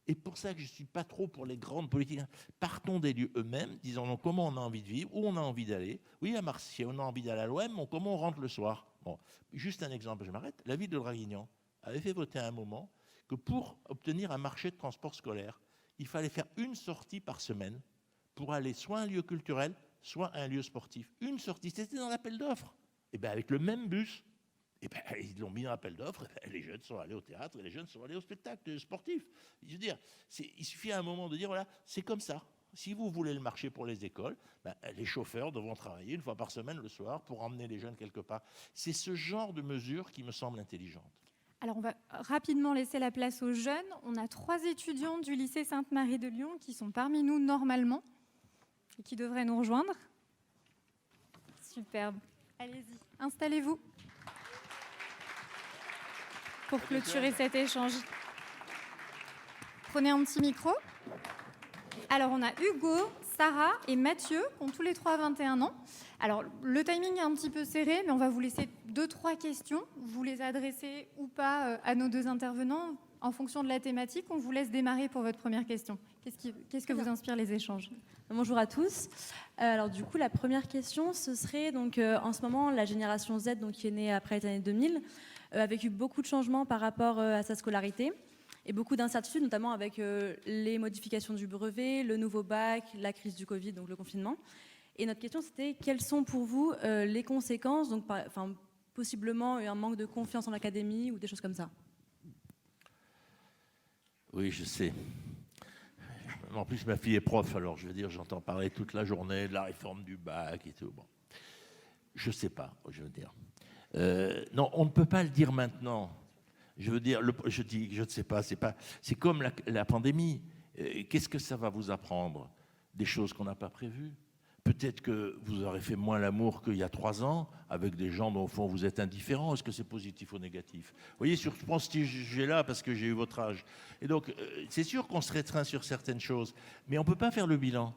Et pour ça que je ne suis pas trop pour les grandes politiques. Partons des lieux eux-mêmes, disons comment on a envie de vivre, où on a envie d'aller. Oui, à Marseille, on a envie d'aller à l'OM, comment on rentre le soir. Bon, juste un exemple, je m'arrête. La ville de Draguignan avait fait voter à un moment que pour obtenir un marché de transport scolaire, il fallait faire une sortie par semaine pour aller soit à un lieu culturel, soit un lieu sportif. Une sortie, c'était dans l'appel d'offres. Et bien avec le même bus, et ben, ils l'ont mis dans l'appel d'offres, les jeunes sont allés au théâtre et les jeunes sont allés au spectacle sportif. Je veux dire, il suffit à un moment de dire, voilà, c'est comme ça. Si vous voulez le marché pour les écoles, ben, les chauffeurs devront travailler 1 fois par semaine le soir pour emmener les jeunes quelque part. C'est ce genre de mesures qui me semble intelligente. Alors, on va rapidement laisser la place aux jeunes. On a 3 étudiants du lycée Sainte-Marie de Lyon qui sont parmi nous normalement et qui devraient nous rejoindre. Superbe. Allez-y, installez-vous pour clôturer cet échange. Prenez un petit micro. Alors, on a Hugo, Sarah et Mathieu, qui ont tous les 3 21 ans. Alors, le timing est un petit peu serré, mais on va vous laisser 2-3 questions. Vous les adressez ou pas à nos 2 intervenants. En fonction de la thématique, on vous laisse démarrer pour votre première question. Qu'est-ce que vous inspire les échanges ? Bonjour à tous. Alors du coup, la première question, ce serait donc en ce moment la génération Z, donc qui est née après les années 2000, a vécu beaucoup de changements par rapport à sa scolarité et beaucoup d'incertitudes, notamment avec les modifications du brevet, le nouveau bac, la crise du Covid, donc le confinement. Et notre question, c'était quelles sont pour vous les conséquences, donc possiblement un manque de confiance en l'académie ou des choses comme ça. Oui, je sais. En plus, ma fille est prof, alors je veux dire, j'entends parler toute la journée de la réforme du bac et tout. Bon, je ne sais pas, je veux dire. Non, on ne peut pas le dire maintenant. Je veux dire, je dis, je ne sais pas, c'est comme la pandémie. Qu'est-ce que ça va vous apprendre? Des choses qu'on n'a pas prévues. Peut-être que vous aurez fait moins l'amour qu'il y a 3 ans avec des gens dont au fond vous êtes indifférents. Est-ce que c'est positif ou négatif? Vous voyez, je prends ce sujet-là parce que j'ai eu votre âge. Et donc, c'est sûr qu'on se restreint sur certaines choses, mais on ne peut pas faire le bilan.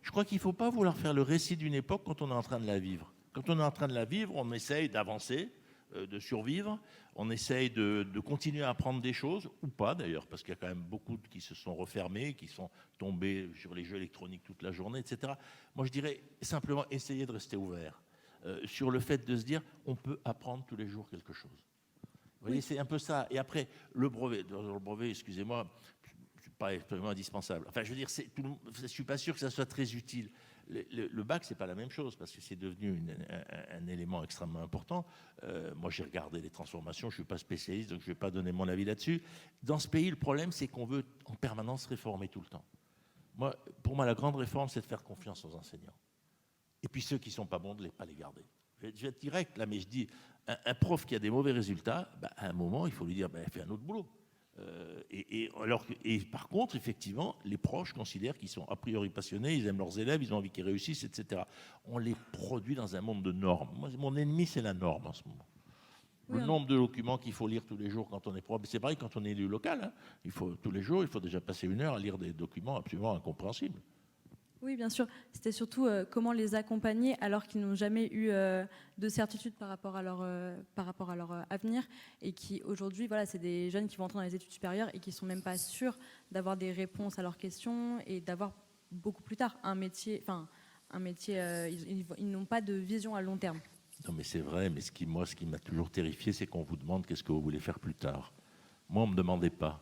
Je crois qu'il ne faut pas vouloir faire le récit d'une époque quand on est en train de la vivre. Quand on est en train de la vivre, on essaye d'avancer, de survivre, on essaye de continuer à apprendre des choses, ou pas d'ailleurs, parce qu'il y a quand même beaucoup qui se sont refermés, qui sont tombés sur les jeux électroniques toute la journée, etc. Moi, je dirais simplement essayer de rester ouvert sur le fait de se dire on peut apprendre tous les jours quelque chose. Vous voyez, c'est un peu ça. Et après, le brevet, excusez-moi, c'est pas absolument indispensable. Enfin, je veux dire, je ne suis pas sûr que ça soit très utile. Le bac, c'est pas la même chose parce que c'est devenu un élément extrêmement important. Moi, j'ai regardé les transformations, je suis pas spécialiste, donc je vais pas donner mon avis là-dessus. Dans ce pays, le problème, c'est qu'on veut en permanence réformer tout le temps. Pour moi, la grande réforme, c'est de faire confiance aux enseignants. Et puis ceux qui sont pas bons, de ne pas les garder. Je vais être direct là, mais je dis, un prof qui a des mauvais résultats, à un moment, il faut lui dire, fais un autre boulot. Et par contre, effectivement, les proches considèrent qu'ils sont a priori passionnés, ils aiment leurs élèves, ils ont envie qu'ils réussissent, etc. On les produit dans un monde de normes. Moi, mon ennemi, c'est la norme en ce moment. Le nombre de documents qu'il faut lire tous les jours quand on est prof, c'est pareil quand on est élu local. Hein. Tous les jours, il faut déjà passer 1 heure à lire des documents absolument incompréhensibles. Oui, bien sûr. C'était surtout comment les accompagner alors qu'ils n'ont jamais eu de certitude par rapport à leur avenir et qui aujourd'hui, voilà, c'est des jeunes qui vont entrer dans les études supérieures et qui ne sont même pas sûrs d'avoir des réponses à leurs questions et d'avoir beaucoup plus tard un métier. Ils n'ont pas de vision à long terme. Non, mais c'est vrai. Mais ce qui m'a toujours terrifié, c'est qu'on vous demande qu'est-ce que vous voulez faire plus tard. Moi, on ne me demandait pas.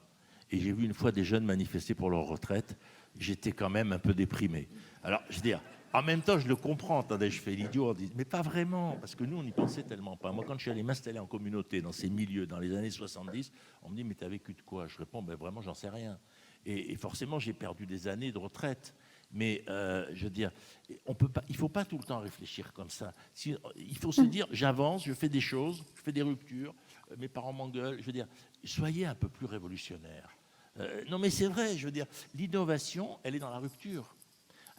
Et j'ai vu une fois des jeunes manifester pour leur retraite. J'étais quand même un peu déprimé. Alors, je veux dire, en même temps, je le comprends. Attendez, je fais l'idiot. Mais pas vraiment, parce que nous, on n'y pensait tellement pas. Moi, quand je suis allé m'installer en communauté, dans ces milieux, dans les années 70, on me dit, mais t'as vécu de quoi? Je réponds, vraiment, j'en sais rien. Et forcément, j'ai perdu des années de retraite. Mais, je veux dire, il ne faut pas tout le temps réfléchir comme ça. Il faut se dire, j'avance, je fais des choses, je fais des ruptures, mes parents m'engueulent. Je veux dire, soyez un peu plus révolutionnaires. Non, mais c'est vrai, je veux dire, l'innovation, elle est dans la rupture.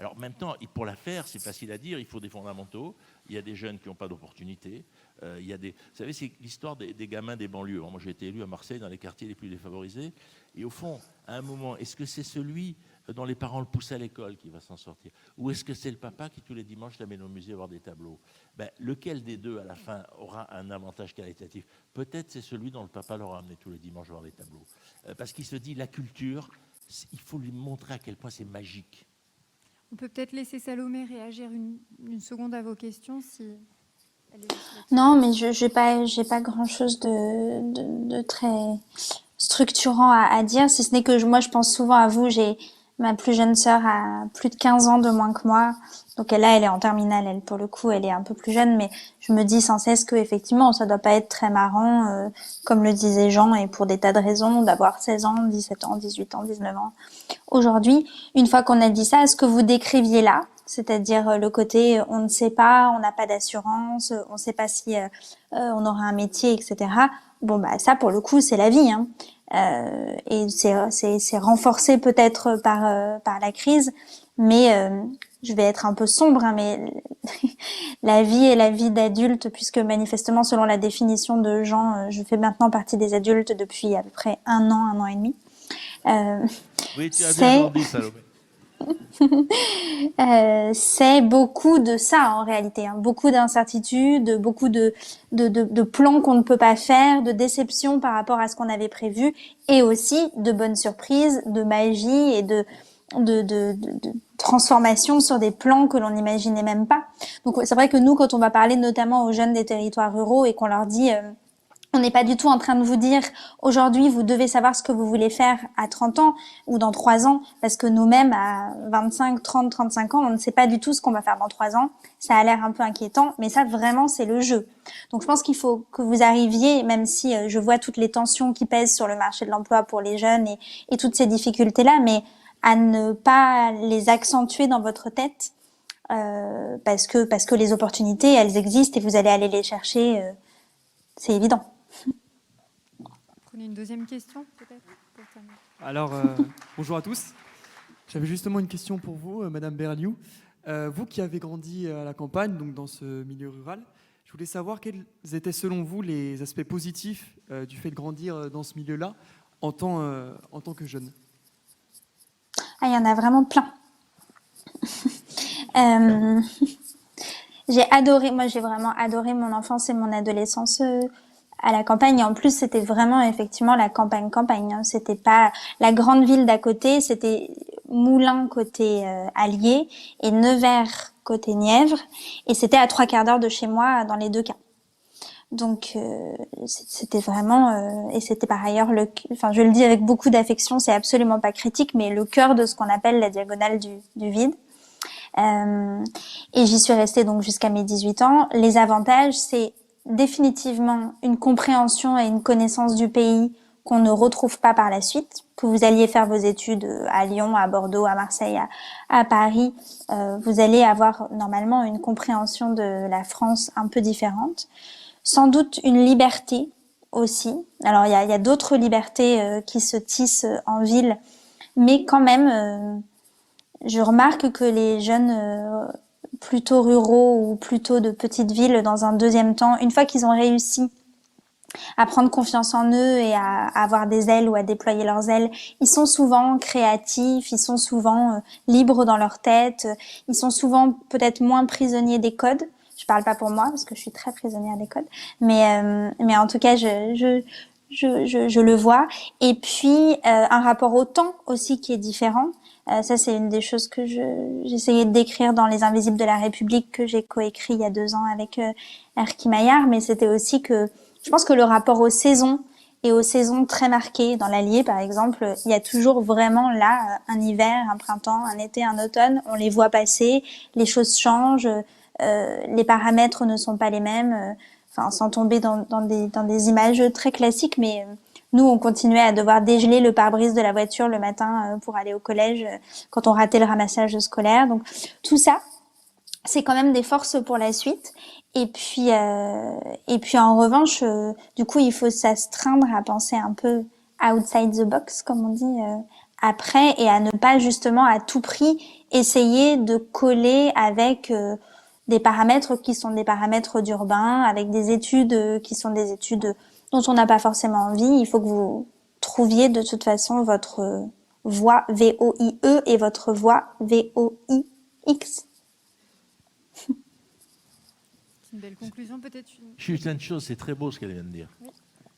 Alors, en même temps, pour la faire, c'est facile à dire, il faut des fondamentaux. Il y a des jeunes qui n'ont pas d'opportunité. Vous savez, c'est l'histoire des gamins des banlieues. Moi, j'ai été élu à Marseille, dans les quartiers les plus défavorisés. Et au fond, à un moment, est-ce que c'est celui dont les parents le poussent à l'école qui va s'en sortir? Ou est-ce que c'est le papa qui, tous les dimanches, l'amène au musée voir des tableaux? Lequel des deux, à la fin, aura un avantage qualitatif? Peut-être c'est celui dont le papa l'aura amené tous les dimanches voir des tableaux. Parce qu'il se dit, la culture, il faut lui montrer à quel point c'est magique. On peut peut-être laisser Salomé réagir une seconde à vos questions si... Non, mais je n'ai pas grand-chose de très structurant à dire, si ce n'est que moi, je pense souvent à vous. Ma plus jeune sœur a plus de 15 ans de moins que moi. Donc là, elle est en terminale, elle, pour le coup, elle est un peu plus jeune, mais je me dis sans cesse que effectivement, ça doit pas être très marrant, comme le disait Jean, et pour des tas de raisons, d'avoir 16 ans, 17 ans, 18 ans, 19 ans. Aujourd'hui, une fois qu'on a dit ça, ce que vous décriviez là, c'est-à-dire le côté on ne sait pas, on n'a pas d'assurance, on ne sait pas si on aura un métier, etc. Bon, bah ça, pour le coup, c'est la vie, hein. Et c'est renforcé peut-être par la crise, mais je vais être un peu sombre, hein, mais la vie est la vie d'adulte, puisque manifestement, selon la définition de Jean, je fais maintenant partie des adultes depuis à peu près un an et demi. Oui, tu as bien dit, Salomé. C'est beaucoup de ça en réalité, hein. Beaucoup d'incertitudes, beaucoup de plans qu'on ne peut pas faire, de déceptions par rapport à ce qu'on avait prévu, et aussi de bonnes surprises, de magie et de transformation sur des plans que l'on n'imaginait même pas. Donc c'est vrai que nous, quand on va parler notamment aux jeunes des territoires ruraux et qu'on leur dit on n'est pas du tout en train de vous dire aujourd'hui vous devez savoir ce que vous voulez faire à 30 ans ou dans 3 ans, parce que nous-mêmes à 25, 30, 35 ans, on ne sait pas du tout ce qu'on va faire dans 3 ans. Ça a l'air un peu inquiétant, mais ça vraiment c'est le jeu. Donc je pense qu'il faut que vous arriviez, même si je vois toutes les tensions qui pèsent sur le marché de l'emploi pour les jeunes et toutes ces difficultés-là, mais à ne pas les accentuer dans votre tête parce que les opportunités, elles existent et vous allez aller les chercher, c'est évident. Prenez une deuxième question, peut-être pour terminer. Alors, bonjour à tous. J'avais justement une question pour vous, Madame Berliou. Vous qui avez grandi à la campagne, donc dans ce milieu rural, je voulais savoir quels étaient selon vous les aspects positifs du fait de grandir dans ce milieu-là en tant que jeune. Ah, il y en a vraiment plein. J'ai vraiment adoré mon enfance et mon adolescence à la campagne. Et en plus, c'était vraiment effectivement la campagne. Hein. C'était pas la grande ville d'à côté, c'était Moulins côté Allier et Nevers côté Nièvre. Et c'était à 3/4 d'heure de chez moi dans les deux cas. Donc c'était vraiment et c'était par ailleurs je le dis avec beaucoup d'affection, c'est absolument pas critique, mais le cœur de ce qu'on appelle la diagonale du vide. Et j'y suis restée donc jusqu'à mes 18 ans. Les avantages, c'est définitivement une compréhension et une connaissance du pays qu'on ne retrouve pas par la suite. Que vous alliez faire vos études à Lyon, à Bordeaux, à Marseille, à Paris, vous allez avoir normalement une compréhension de la France un peu différente. Sans doute une liberté aussi. Alors il y a d'autres libertés qui se tissent en ville, mais quand même, je remarque que les jeunes plutôt ruraux ou plutôt de petites villes, dans un deuxième temps, une fois qu'ils ont réussi à prendre confiance en eux et à avoir des ailes ou à déployer leurs ailes, ils sont souvent créatifs, ils sont souvent libres dans leur tête, ils sont souvent peut-être moins prisonniers des codes. Je parle pas pour moi parce que je suis très prisonnière des codes, mais en tout cas je le vois. Et puis un rapport au temps aussi qui est différent. Ça c'est une des choses que j'essayais de décrire dans Les Invisibles de la République que j'ai coécrit il y a 2 ans avec Erki Maillard, mais c'était aussi que je pense que le rapport aux saisons et aux saisons très marquées dans l'Allier par exemple, il y a toujours vraiment là un hiver, un printemps, un été, un automne, on les voit passer, les choses changent. Les paramètres ne sont pas les mêmes, sans tomber dans des images très classiques, mais nous, on continuait à devoir dégeler le pare-brise de la voiture le matin pour aller au collège quand on ratait le ramassage scolaire. Donc tout ça, c'est quand même des forces pour la suite. Et puis en revanche, du coup, il faut s'astreindre à penser un peu outside the box, comme on dit, après, et à ne pas justement à tout prix essayer de coller avec des paramètres qui sont des paramètres d'urbain, avec des études qui sont des études dont on n'a pas forcément envie. Il faut que vous trouviez de toute façon votre voie VOIE et votre voie VOIX. C'est une belle conclusion, peut-être. Juste une chose, c'est très beau ce qu'elle vient de dire. Oui.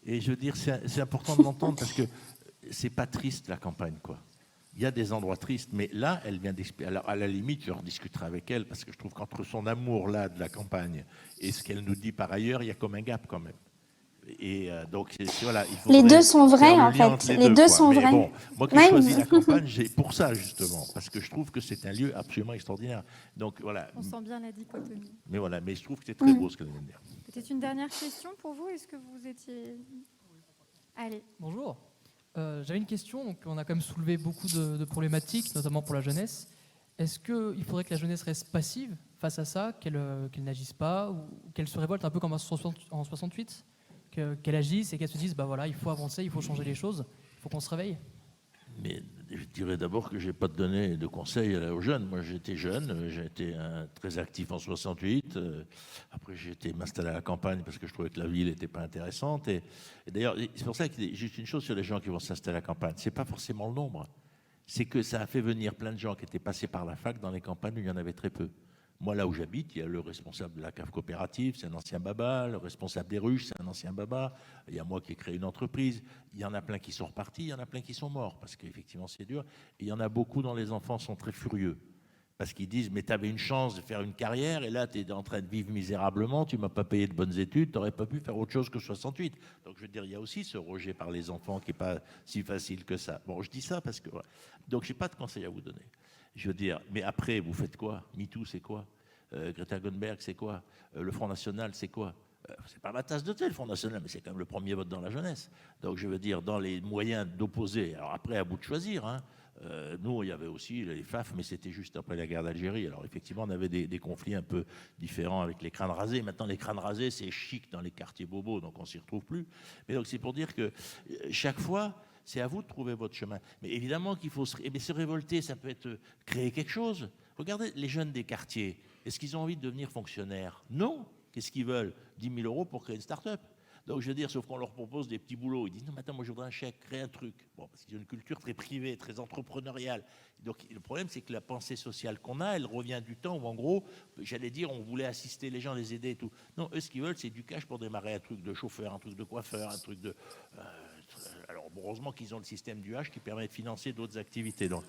Et je veux dire, c'est important de l'entendre parce que c'est pas triste la campagne, quoi. Il y a des endroits tristes, mais là, elle vient d'expliquer. Alors, à la limite, je rediscuterai avec elle, parce que je trouve qu'entre son amour, là, de la campagne, et ce qu'elle nous dit par ailleurs, il y a comme un gap, quand même. Et donc, voilà, Les deux sont vrais, en fait. Les deux sont vrais. Bon, moi qui ai choisi la campagne, c'est pour ça, justement, parce que je trouve que c'est un lieu absolument extraordinaire. Donc, voilà. On sent bien la dichotomie. Mais voilà, mais je trouve que c'est très beau ce qu'elle vient de dire. Peut-être une dernière question pour vous. Est-ce que vous étiez... Allez. Bonjour. J'avais une question. Donc, on a quand même soulevé beaucoup de problématiques, notamment pour la jeunesse. Est-ce qu'il faudrait que la jeunesse reste passive face à ça, qu'elle n'agisse pas, ou qu'elle se révolte un peu comme en 68, qu'elle agisse et qu'elle se dise, bah voilà, il faut avancer, il faut changer les choses, il faut qu'on se réveille? Mais je dirais d'abord que je n'ai pas donné de conseils aux jeunes. Moi, j'étais jeune, j'ai été très actif en 68. Après, j'ai été m'installer à la campagne parce que je trouvais que la ville n'était pas intéressante. Et d'ailleurs, c'est pour ça que juste une chose sur les gens qui vont s'installer à la campagne, ce n'est pas forcément le nombre. C'est que ça a fait venir plein de gens qui étaient passés par la fac dans les campagnes où il y en avait très peu. Moi, là où j'habite, il y a le responsable de la cave coopérative, c'est un ancien baba. Le responsable des ruches, c'est un ancien baba. Il y a moi qui ai créé une entreprise. Il y en a plein qui sont repartis, il y en a plein qui sont morts, parce qu'effectivement, c'est dur. Et il y en a beaucoup dont les enfants sont très furieux, parce qu'ils disent, mais tu avais une chance de faire une carrière, et là, tu es en train de vivre misérablement, tu ne m'as pas payé de bonnes études, tu n'aurais pas pu faire autre chose que 68. Donc, je veux dire, il y a aussi ce rejet par les enfants qui n'est pas si facile que ça. Bon, je dis ça parce que... Voilà. Donc, je n'ai pas de conseil à vous donner. Je veux dire, mais après, vous faites quoi? MeToo, c'est quoi? Greta Thunberg, c'est quoi? Le Front National, c'est quoi? C'est pas ma tasse de thé, le Front National, mais c'est quand même le premier vote dans la jeunesse. Donc, je veux dire, dans les moyens d'opposer, alors après, à bout de choisir, hein, nous, il y avait aussi les FAF, mais c'était juste après la guerre d'Algérie. Alors, effectivement, on avait des conflits un peu différents avec les crânes rasés. Maintenant, les crânes rasés, c'est chic dans les quartiers bobos, donc on s'y retrouve plus. Mais donc, c'est pour dire que chaque fois, c'est à vous de trouver votre chemin. Mais évidemment qu'il faut se révolter, ça peut être créer quelque chose. Regardez les jeunes des quartiers. Est-ce qu'ils ont envie de devenir fonctionnaires? Non. Qu'est-ce qu'ils veulent? 10 000 euros pour créer une start-up. Donc, je veux dire, sauf qu'on leur propose des petits boulots. Ils disent, non, mais attends, moi, je voudrais un chèque, créer un truc. Bon, parce qu'ils ont une culture très privée, très entrepreneuriale. Donc, le problème, c'est que la pensée sociale qu'on a, elle revient du temps où, en gros, j'allais dire, on voulait assister les gens, les aider et tout. Non, eux, ce qu'ils veulent, c'est du cash pour démarrer un truc de chauffeur, un truc de coiffeur, un truc de... alors, heureusement qu'ils ont le système du H qui permet de financer d'autres activités. Donc,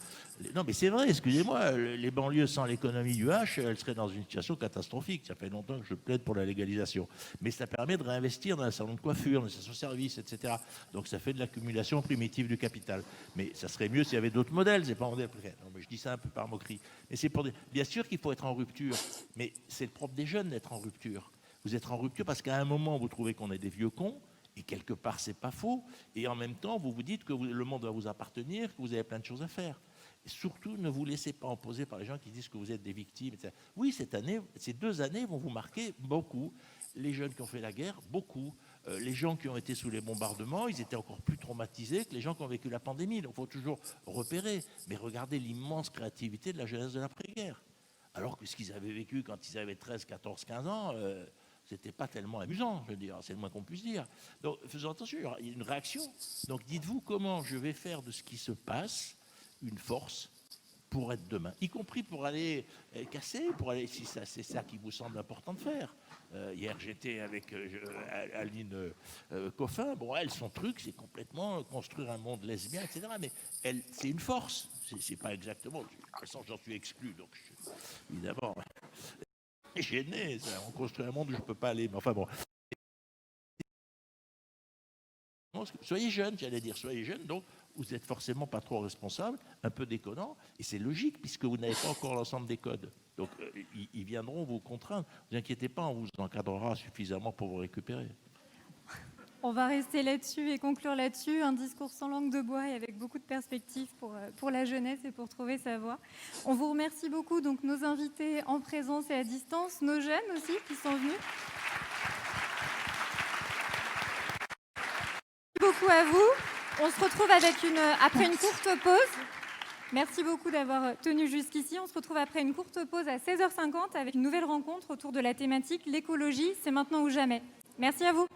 non, mais c'est vrai, excusez-moi, les banlieues sans l'économie du H, elles seraient dans une situation catastrophique. Ça fait longtemps que je plaide pour la légalisation. Mais ça permet de réinvestir dans un salon de coiffure, dans un stations-service, etc. Donc, ça fait de l'accumulation primitive du capital. Mais ça serait mieux s'il y avait d'autres modèles. C'est pas un modèle précaire. Non, mais je dis ça un peu par moquerie. Mais c'est pour dire, bien sûr qu'il faut être en rupture, mais c'est le propre des jeunes d'être en rupture. Vous êtes en rupture parce qu'à un moment, vous trouvez qu'on est des vieux cons. Et quelque part, c'est pas faux. Et en même temps, vous vous dites que le monde va vous appartenir, que vous avez plein de choses à faire. Et surtout, ne vous laissez pas imposer par les gens qui disent que vous êtes des victimes, etc. Oui, ces 2 années vont vous marquer beaucoup. Les jeunes qui ont fait la guerre, beaucoup. Les gens qui ont été sous les bombardements, ils étaient encore plus traumatisés que les gens qui ont vécu la pandémie. Donc, il faut toujours repérer. Mais regardez l'immense créativité de la jeunesse de l'après-guerre. Alors que ce qu'ils avaient vécu quand ils avaient 13, 14, 15 ans... c'était pas tellement amusant, je veux dire, c'est le moins qu'on puisse dire. Donc, faisons attention, il y a une réaction. Donc, dites-vous comment je vais faire de ce qui se passe une force pour être demain, y compris pour aller casser, pour aller, si c'est ça qui vous semble important de faire. Hier, j'étais avec Aline Coffin. Bon, elle, son truc, c'est complètement construire un monde lesbien, etc. Mais elle, c'est une force. C'est pas exactement. De toute façon, j'en suis exclu, donc évidemment. Gêné, ça. On construit un monde où je ne peux pas aller. Mais enfin bon. Soyez jeunes, j'allais dire, soyez jeunes, donc vous n'êtes forcément pas trop responsable, un peu déconnant, et c'est logique puisque vous n'avez pas encore l'ensemble des codes. Donc ils viendront vous contraindre. Ne vous inquiétez pas, on vous encadrera suffisamment pour vous récupérer. On va rester là-dessus et conclure là-dessus, un discours sans langue de bois et avec beaucoup de perspectives pour la jeunesse et pour trouver sa voie. On vous remercie beaucoup, donc nos invités en présence et à distance, nos jeunes aussi qui sont venus. Merci beaucoup à vous. On se retrouve après une courte pause. Merci beaucoup d'avoir tenu jusqu'ici. On se retrouve après une courte pause à 16h50 avec une nouvelle rencontre autour de la thématique « L'écologie, c'est maintenant ou jamais ». Merci à vous.